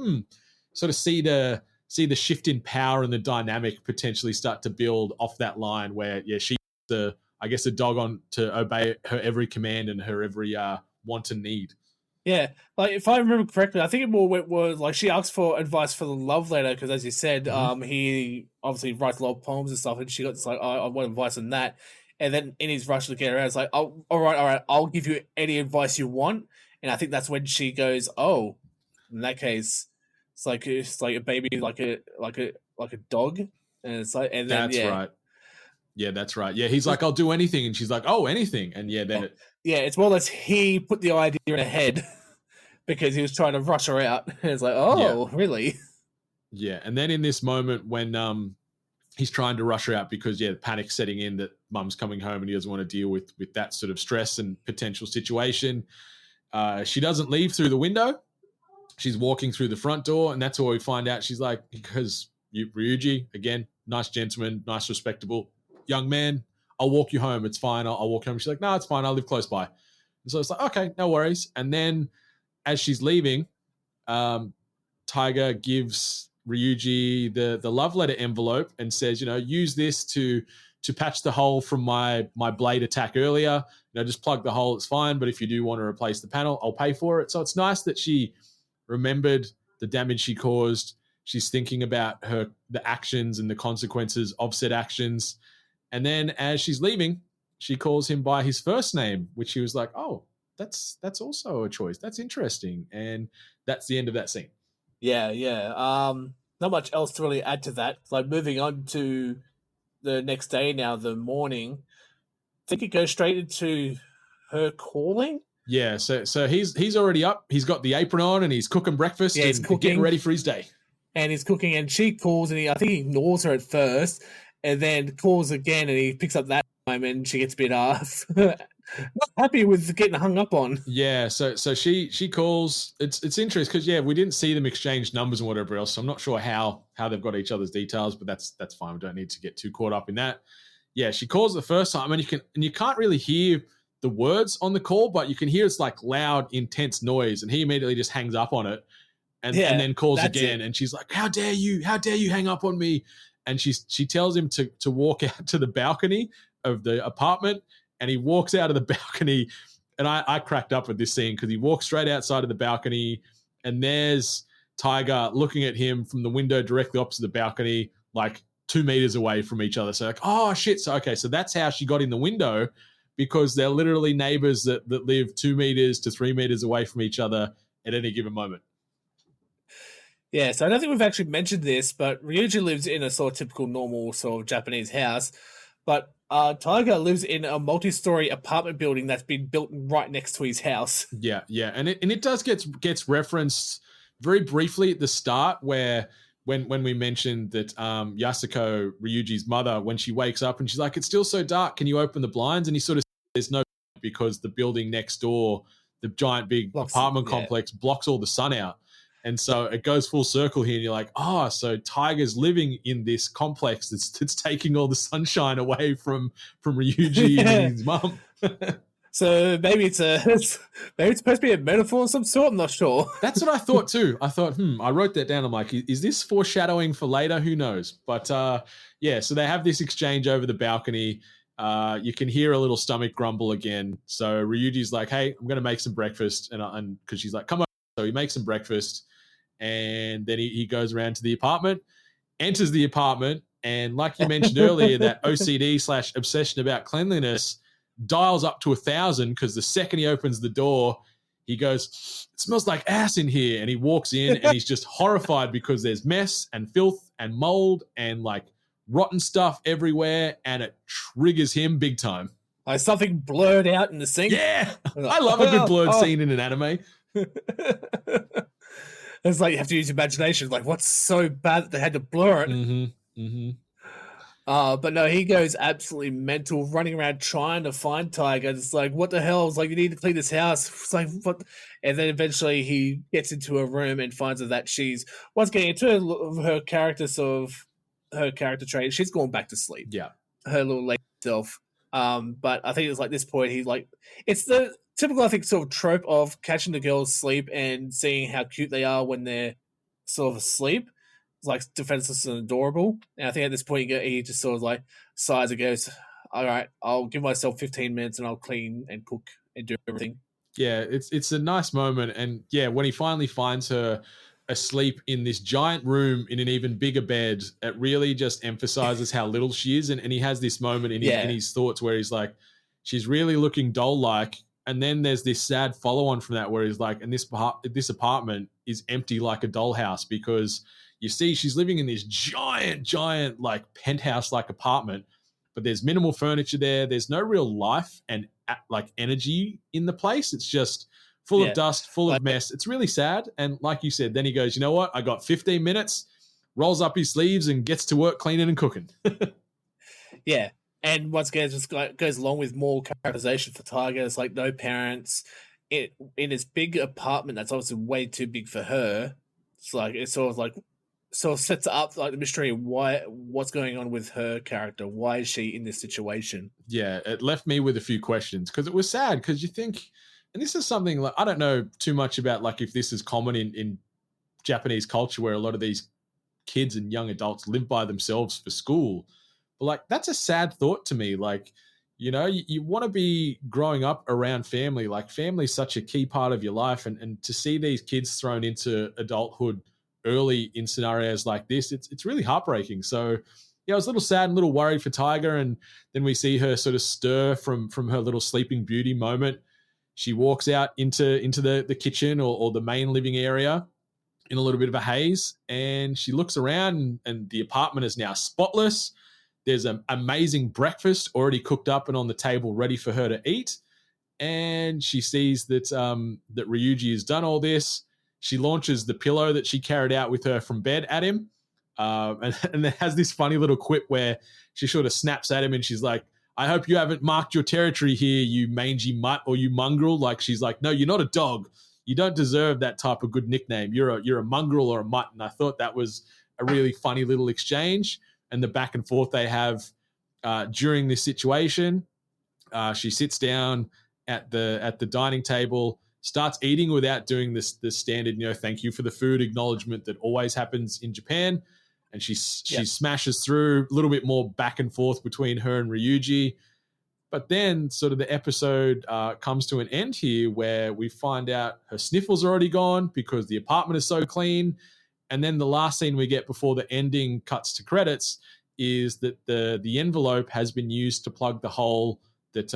Speaker 4: sort of see the shift in power and the dynamic potentially start to build off that line where, yeah, she's the dog on to obey her every command and her every want and need.
Speaker 5: Yeah, like if I remember correctly, I think it more was like she asked for advice for the love letter because, as you said, he obviously writes a lot of poems and stuff, and she got this like, I want advice on that. And then in his rush to get around, it's like, oh, all right, I'll give you any advice you want. And I think that's when she goes, oh, in that case, it's like a baby, like a dog, and it's like, and then
Speaker 4: that's right. Yeah, that's right. Yeah, he's like, I'll do anything, and she's like, oh, anything, and yeah, then
Speaker 5: it's more or less he put the idea in her head because he was trying to rush her out. And it's like, oh, really?
Speaker 4: Yeah, and then in this moment when he's trying to rush her out because the panic's setting in that mum's coming home and he doesn't want to deal with that sort of stress and potential situation. She doesn't leave through the window. She's walking through the front door, and that's where we find out she's like, because Ryuji, again, nice gentleman, nice, respectable young man, I'll walk you home. It's fine. I'll walk home. She's like, no, it's fine. I live close by. And so it's like, okay, no worries. And then as she's leaving, Taiga gives Ryuji the love letter envelope and says, use this to patch the hole from my blade attack earlier. Just plug the hole. It's fine. But if you do want to replace the panel, I'll pay for it. So it's nice that she remembered the damage she caused. She's thinking about the actions and the consequences of said actions. And then as she's leaving, she calls him by his first name, which he was like, oh, that's also a choice. That's interesting. And that's the end of that scene.
Speaker 5: Yeah. Not much else to really add to that. Like moving on to the next day now, the morning, I think it goes straight into her calling.
Speaker 4: Yeah, so he's already up. He's got the apron on and he's cooking breakfast and he's getting ready for his day.
Speaker 5: And he's cooking, and she calls, and I think he ignores her at first, and then calls again, and he picks up that time, and she gets a bit not happy with getting hung up on.
Speaker 4: Yeah, so she calls. It's interesting because we didn't see them exchange numbers and whatever else. So I'm not sure how they've got each other's details, but that's fine. We don't need to get too caught up in that. Yeah, she calls the first time, and you can't really hear the words on the call, but you can hear it's like loud, intense noise, and he immediately just hangs up on it and then calls again. And she's like, how dare you hang up on me? And she tells him to walk out to the balcony of the apartment, and he walks out of the balcony. And I cracked up with this scene because he walks straight outside of the balcony, and there's Taiga looking at him from the window directly opposite the balcony, like 2 meters away from each other. So like, oh shit. So that's how she got in the window, because they're literally neighbors that live 2 meters to 3 meters away from each other at any given moment.
Speaker 5: Yeah, so I don't think we've actually mentioned this, but Ryuji lives in a sort of typical normal sort of Japanese house, but Taiga lives in a multi-story apartment building that's been built right next to his house.
Speaker 4: Yeah, and it does gets referenced very briefly at the start, where when we mentioned that Yasuko, Ryuji's mother, when she wakes up and she's like, it's still so dark, can you open the blinds? And he sort of says no, because the building next door, the giant big apartment complex, blocks all the sun out. And so it goes full circle here, and you're like, oh, so Taiga's living in this complex that's taking all the sunshine away from Ryuji and his mum.
Speaker 5: So maybe it's supposed to be a metaphor of some sort. I'm not sure.
Speaker 4: That's what I thought too. I thought, I wrote that down. I'm like, is this foreshadowing for later? Who knows? But so they have this exchange over the balcony. You can hear a little stomach grumble again. So Ryuji's like, hey, I'm going to make some breakfast. And because she's like, come on. So he makes some breakfast. And then he goes around to the apartment, enters the apartment, and like you mentioned earlier, that OCD / obsession about cleanliness dials up to 1,000, because the second he opens the door, he goes, it smells like ass in here. And he walks in and he's just horrified because there's mess and filth and mold and like rotten stuff everywhere, and it triggers him big time.
Speaker 5: Like something blurred out in the sink.
Speaker 4: Yeah, I love a good blurred scene in an anime.
Speaker 5: It's like you have to use your imagination. Like, what's so bad that they had to blur it? But no, he goes absolutely mental, running around trying to find Taiga. It's like, what the hell? It's like, you need to clean this house. It's like, what? And then eventually he gets into a room and finds that she's, once getting into her character trait, she's gone back to sleep.
Speaker 4: Yeah.
Speaker 5: Her little late self. But I think it's like this point, he's like, it's the typical, I think, sort of trope of catching the girls sleep and seeing how cute they are when they're sort of asleep. It's like defenseless and adorable. And I think at this point, he just sort of like sighs and goes, all right, I'll give myself 15 minutes and I'll clean and cook and do everything.
Speaker 4: Yeah, it's a nice moment. And yeah, when he finally finds her asleep in this giant room in an even bigger bed, it really just emphasizes how little she is. And he has this moment in his thoughts where he's like, she's really looking doll-like. And then there's this sad follow-on from that where he's like, and this apartment is empty like a dollhouse, because you see she's living in this giant like penthouse-like apartment, but there's minimal furniture there. There's no real life and like energy in the place. It's just full of dust, full of mess. It's really sad. And like you said, then he goes, you know what? I got 15 minutes, rolls up his sleeves and gets to work cleaning and cooking.
Speaker 5: Yeah. And once again, it just goes along with more characterization for Taiga. It's like no parents in this big apartment that's obviously way too big for her. It's like it sort of sets up like the mystery of what's going on with her character. Why is she in this situation?
Speaker 4: Yeah, it left me with a few questions, because it was sad, because you think, and this is something like, I don't know too much about like if this is common in Japanese culture, where a lot of these kids and young adults live by themselves for school. But like, that's a sad thought to me. Like, you know, you want to be growing up around family. Like, family is such a key part of your life. And to see these kids thrown into adulthood early in scenarios like this, it's really heartbreaking. So yeah, I was a little sad and a little worried for Taiga. And then we see her sort of stir from her little Sleeping Beauty moment. She walks out into the kitchen or the main living area in a little bit of a haze, and she looks around, and the apartment is now spotless. There's an amazing breakfast already cooked up and on the table ready for her to eat. And she sees that that Ryuji has done all this. She launches the pillow that she carried out with her from bed at him. And it has this funny little quip where she sort of snaps at him and she's like, I hope you haven't marked your territory here, you mangy mutt or you mongrel. Like, she's like, no, you're not a dog. You don't deserve that type of good nickname. You're a mongrel or a mutt. And I thought that was a really funny little exchange. And the back and forth they have during this situation. She sits down at the dining table, starts eating without doing this standard, thank you for the food acknowledgement that always happens in Japan. And she smashes through a little bit more back and forth between her and Ryuji. But then sort of the episode comes to an end here where we find out her sniffles are already gone because the apartment is so clean. And then the last scene we get before the ending cuts to credits is that the envelope has been used to plug the hole that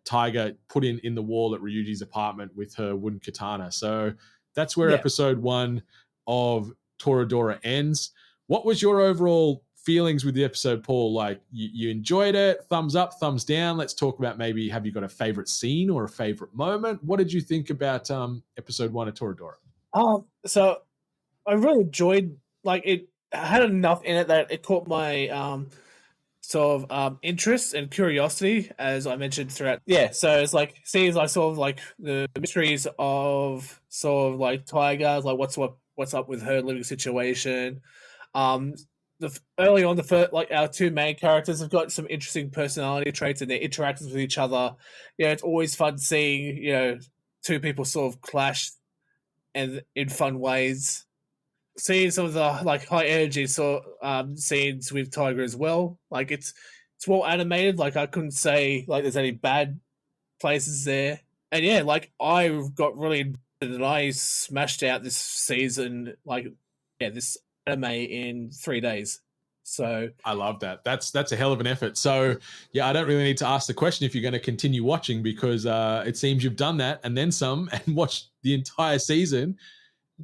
Speaker 4: Taiga put in the wall at Ryuji's apartment with her wooden katana. So that's where episode 1 of Toradora ends. What was your overall feelings with the episode, Paul? Like, you enjoyed it? Thumbs up, thumbs down? Let's talk about maybe, have you got a favorite scene or a favorite moment? What did you think about episode 1 of Toradora?
Speaker 5: So I really enjoyed, like, it had enough in it that it caught my sort of interest and curiosity, as I mentioned throughout. Yeah, so it's like seems like sort of like the mysteries of sort of like Taiga, like what's up with her living situation. Early on, the first, like, our two main characters have got some interesting personality traits and their interactions with each other. It's always fun seeing two people sort of clash and in fun ways. Seeing some of the like high energy scenes with Tiger as well. Like it's well animated. Like I couldn't say like there's any bad places there. And yeah, like I got really invested and I smashed out this season. This anime in 3 days. So
Speaker 4: I love that. That's a hell of an effort. So yeah, I don't really need to ask the question if you're going to continue watching, because it seems you've done that and then some and watched the entire season.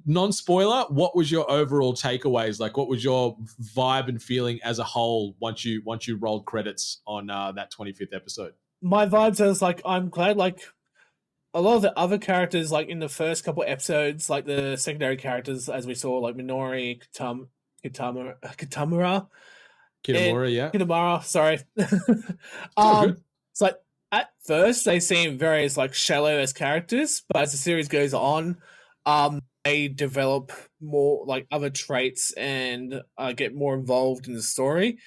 Speaker 4: Non-spoiler, what was your overall takeaways? Like, what was your vibe and feeling as a whole once you rolled credits on that 25th episode?
Speaker 5: My vibes is like, I'm glad, like, a lot of the other characters, like in the first couple episodes, like the secondary characters, as we saw, like Minori, Kitamura, sorry. It's like at first they seem very like shallow as characters, but as the series goes on, they develop more like other traits and get more involved in the story.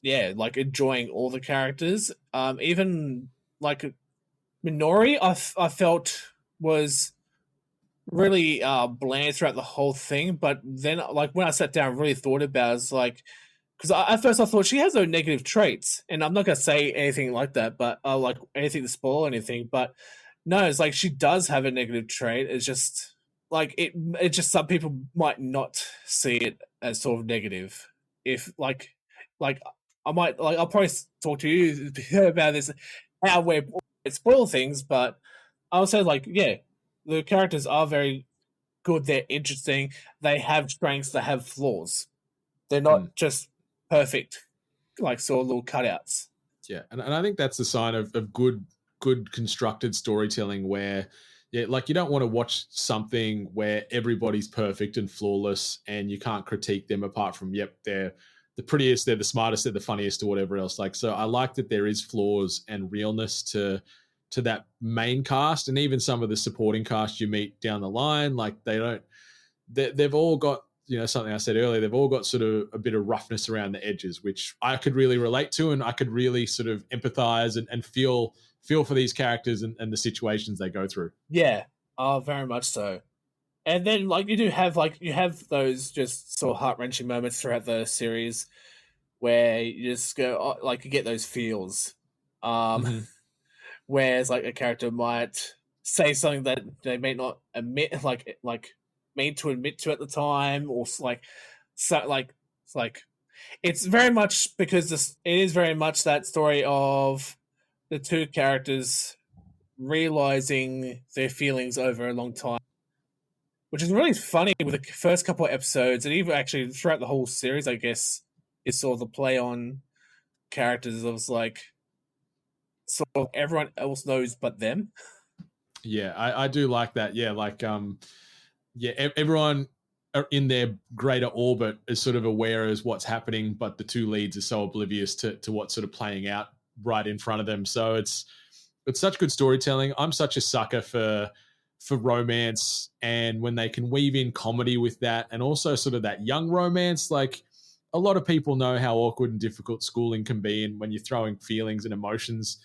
Speaker 5: Yeah, like enjoying all the characters. Even like Minori, I felt was really bland throughout the whole thing. But then, like when I sat down and really thought about it, it's like, because at first I thought she has no negative traits, and I'm not gonna say anything like that, but like anything to spoil anything. But no, it's like she does have a negative trait. It's just like it just some people might not see it as sort of negative. If like I might like I'll probably talk to you about this how we spoil things, but I would say like the characters are very good. They're interesting. They have strengths. They have flaws. They're not just perfect, like sort of little cutouts.
Speaker 4: Yeah, and I think that's the sign of good constructed storytelling where. Yeah, like you don't want to watch something where everybody's perfect and flawless and you can't critique them apart from, they're the prettiest, they're the smartest, they're the funniest or whatever else. Like, so I like that there is flaws and realness to that main cast, and even some of the supporting cast you meet down the line. Like they've all got, something I said earlier, they've all got sort of a bit of roughness around the edges, which I could really relate to, and I could really sort of empathize and feel for these characters and the situations they go through.
Speaker 5: Yeah, very much so. And then like you have those just sort of heart-wrenching moments throughout the series where you just go like you get those feels. Whereas like a character might say something that they may not admit, like mean to admit to at the time, or it's very much because it is very much that story of the two characters realizing their feelings over a long time, which is really funny with the first couple of episodes, and even actually throughout the whole series, I guess, is sort of the play on characters of like sort of everyone else knows but them.
Speaker 4: Yeah, I do like that. Yeah, like everyone in their greater orbit is sort of aware as what's happening, but the two leads are so oblivious to what's sort of playing out right in front of them. So it's such good storytelling. I'm such a sucker for romance, and when they can weave in comedy with that, and also sort of that young romance. Like a lot of people know how awkward and difficult schooling can be, and when you're throwing feelings and emotions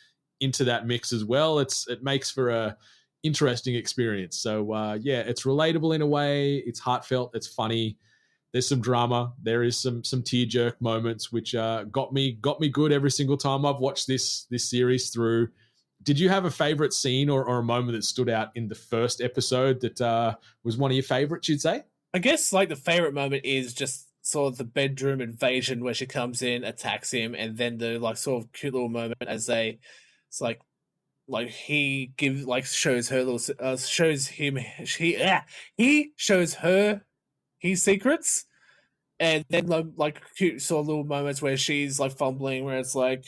Speaker 4: into that mix as well, it makes for a interesting experience. So yeah, it's relatable in a way. It's heartfelt. It's funny. There's some drama. There is some tear jerk moments, which got me good every single time I've watched this series through. Did you have a favorite scene or a moment that stood out in the first episode that was one of your favorites, you'd say?
Speaker 5: I guess like the favorite moment is just sort of the bedroom invasion where she comes in, attacks him, and then the like sort of cute little moment as it's like he gives like shows her little shows him he shows her his secrets, and then like cute sort of little moments where she's like fumbling, where it's like,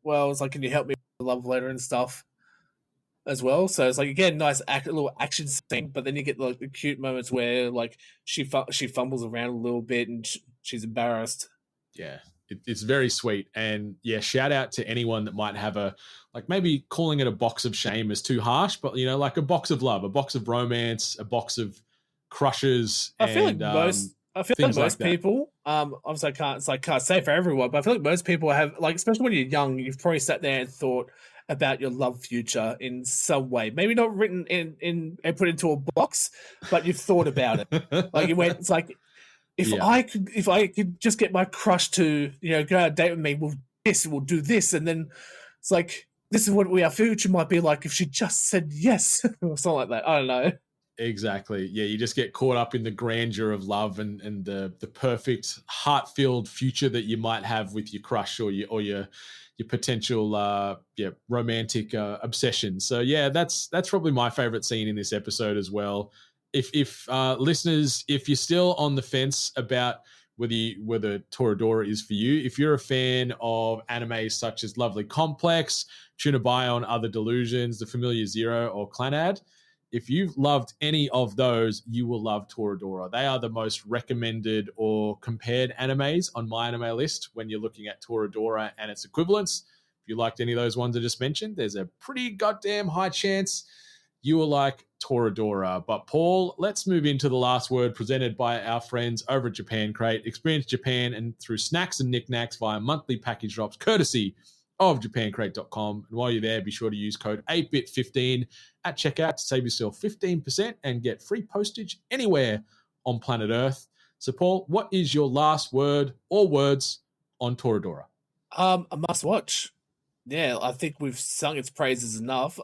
Speaker 5: well, it's like, can you help me with the love letter and stuff as well. So it's like, again, nice little action scene, but then you get like the cute moments where like she fumbles around a little bit and she's embarrassed.
Speaker 4: Yeah, it's very sweet. And yeah, shout out to anyone that might have a, like, maybe calling it a box of shame is too harsh, but you know, like a box of love, a box of romance, a box of crushes.
Speaker 5: I feel like most people, obviously I can't say for everyone, but I feel like most people have, like, especially when you're young, you've probably sat there and thought about your love future in some way. Maybe not written in and put into a box, but you've thought about it. Like, you went, it's like, if I could just get my crush to, you know, go on a date with me, we'll do this, and then it's like, this is what our future might be like if she just said yes or something like that. I don't know.
Speaker 4: Exactly. Yeah, you just get caught up in the grandeur of love and the perfect heart-filled future that you might have with your crush or your potential romantic obsession. So yeah, that's probably my favorite scene in this episode as well. If listeners, if you're still on the fence about whether Toradora is for you, if you're a fan of anime such as Lovely Complex, Tsunabayon, Other Delusions, The Familiar Zero, or Clanad, if you've loved any of those, you will love Toradora. They are the most recommended or compared animes on my anime list when you're looking at Toradora and its equivalents. If you liked any of those ones I just mentioned, there's a pretty goddamn high chance you will like Toradora. But Paul, let's move into the last word presented by our friends over at Japan Crate. Experience Japan and through snacks and knickknacks via monthly package drops courtesy of japancrate.com. And while you're there, be sure to use code 8bit15 at checkout to save yourself 15% and get free postage anywhere on planet Earth. So Paul, what is your last word or words on Toradora?
Speaker 5: A must watch. Yeah, I think we've sung its praises enough.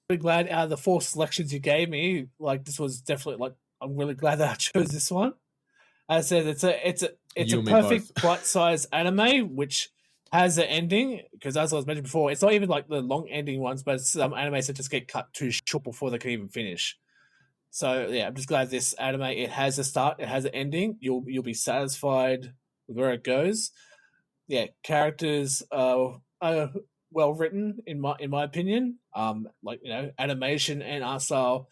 Speaker 5: Really glad out of the 4 selections you gave me, like, this was definitely, like, I'm really glad that I chose this one. As I said, it's a perfect bite-sized anime which has an ending, because as I was mentioning before, it's not even like the long ending ones, but some animes that just get cut too short before they can even finish. So yeah, I'm just glad this anime, it has a start, it has an ending. You'll be satisfied with where it goes. Yeah, characters are well written in my opinion. Like, you know, animation and art style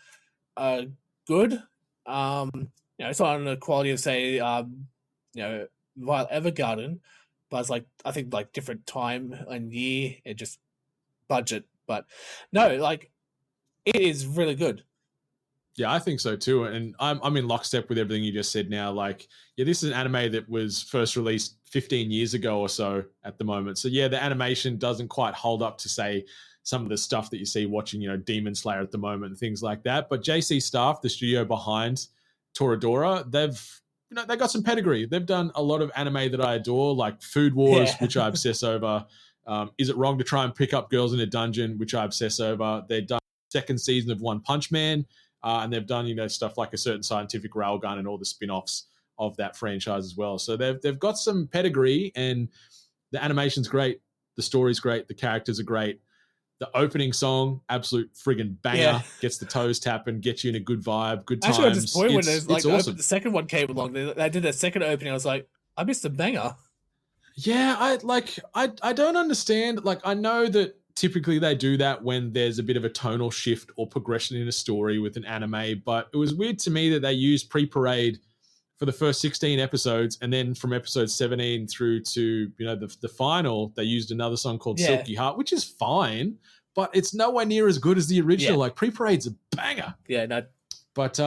Speaker 5: are good. You know, it's not on the quality of, say, you know, Violet Evergarden, but it's like, I think, like, different time and year and just budget. But no, like, it is really good.
Speaker 4: Yeah, I think so too. And I'm in lockstep with everything you just said now. Like, yeah, this is an anime that was first released 15 years ago or so at the moment. So yeah, the animation doesn't quite got up to, say, some of the stuff that you see watching, you know, Demon Slayer at the moment and things like that. But JC Staff, the studio behind Toradora, they got some pedigree. They've done a lot of anime that I adore, like Food Wars, which I obsess over. Is It Wrong to Try and Pick Up Girls in a Dungeon, which I obsess over. They've done second season of One Punch Man. And they've done, you know, stuff like A Certain Scientific Railgun and all the spin-offs of that franchise as well. So they've got some pedigree, and the animation's great, the story's great, the characters are great. The opening song, absolute friggin' banger, gets the toes tapping, gets you in a good vibe, good times.
Speaker 5: Actually, at this point, when it's
Speaker 4: awesome.
Speaker 5: The second one came along, they did a second opening. I was like, I missed a banger.
Speaker 4: Yeah, I don't understand. Like, I know that typically they do that when there's a bit of a tonal shift or progression in a story with an anime, but it was weird to me that they used Pre-Parade for the first 16 episodes, and then from episode 17 through to, you know, the final, they used another song called Silky Heart, which is fine, but it's nowhere near as good as the original.
Speaker 5: Yeah.
Speaker 4: Like, Pre-Parade's a banger.
Speaker 5: Yeah, no.
Speaker 4: But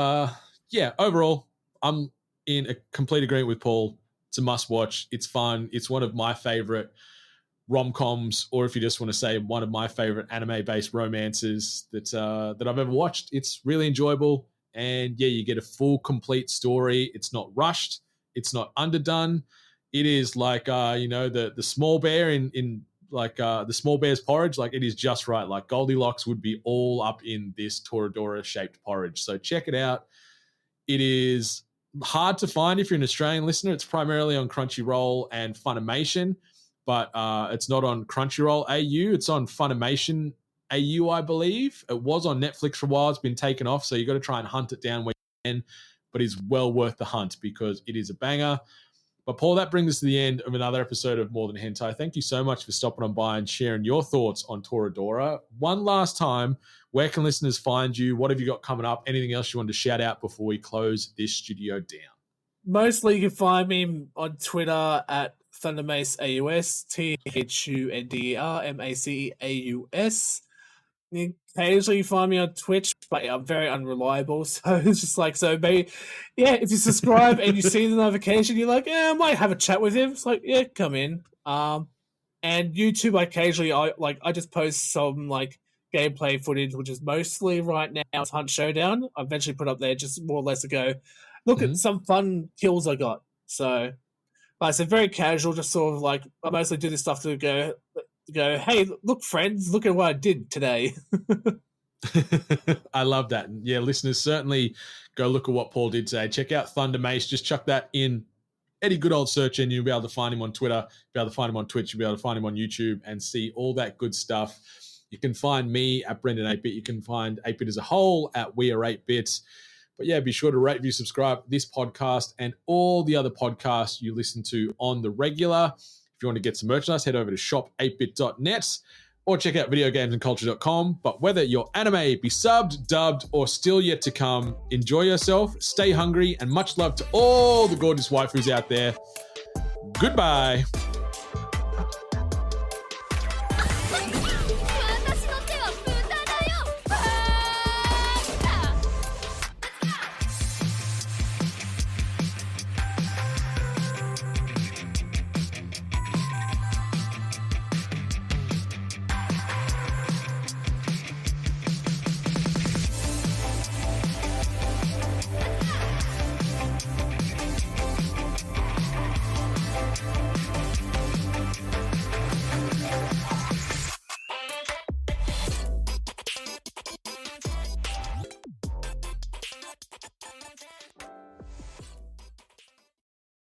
Speaker 4: yeah, overall, I'm in a complete agreement with Paul. It's a must watch. It's fun. It's one of my favorite rom-coms, or if you just want to say one of my favorite anime-based romances that I've ever watched. It's really enjoyable, and yeah, you get a full, complete story. It's not rushed. It's not underdone. It is like the small bear in the small bear's porridge. Like, it is just right. Like, Goldilocks would be all up in this Toradora shaped porridge. So check it out. It is hard to find if you're an Australian listener. It's primarily on Crunchyroll and Funimation, but it's not on Crunchyroll AU. It's on Funimation AU, I believe. It was on Netflix for a while. It's been taken off, so you got to try and hunt it down where you can, but it's well worth the hunt because it is a banger. But Paul, that brings us to the end of another episode of More Than Hentai. Thank you so much for stopping on by and sharing your thoughts on Toradora. One last time, where can listeners find you? What have you got coming up? Anything else you want to shout out before we close this studio down?
Speaker 5: Mostly you can find me on Twitter at ThunderMaceAUS, THUNDERMACEAUS. You occasionally find me on Twitch, but I'm very unreliable, so it's just like, so maybe, yeah, if you subscribe and you see the notification, you're like, yeah, I might have a chat with him. It's like, yeah, come in. And YouTube, occasionally, I just post some like gameplay footage, which is mostly right now it's Hunt Showdown. I eventually put up there just more or less to go, look at some fun kills I got. So, like I said, very casual, just sort of like, I mostly do this stuff to go, hey, look, friends, look at what I did today.
Speaker 4: I love that. Yeah, listeners, certainly go look at what Paul did today. Check out Thunder Mace. Just chuck that in any good old search engine. You'll be able to find him on Twitter. You'll be able to find him on Twitch. You'll be able to find him on YouTube and see all that good stuff. You can find me at Brendan 8-Bit. You can find 8-Bit as a whole at We Are 8-Bit. But yeah, be sure to rate, review, subscribe this podcast and all the other podcasts you listen to on the regular. If you want to get some merchandise, head over to shop8bit.net or check out videogamesandculture.com. But whether your anime be subbed, dubbed, or still yet to come, enjoy yourself, stay hungry, and much love to all the gorgeous waifus out there. Goodbye.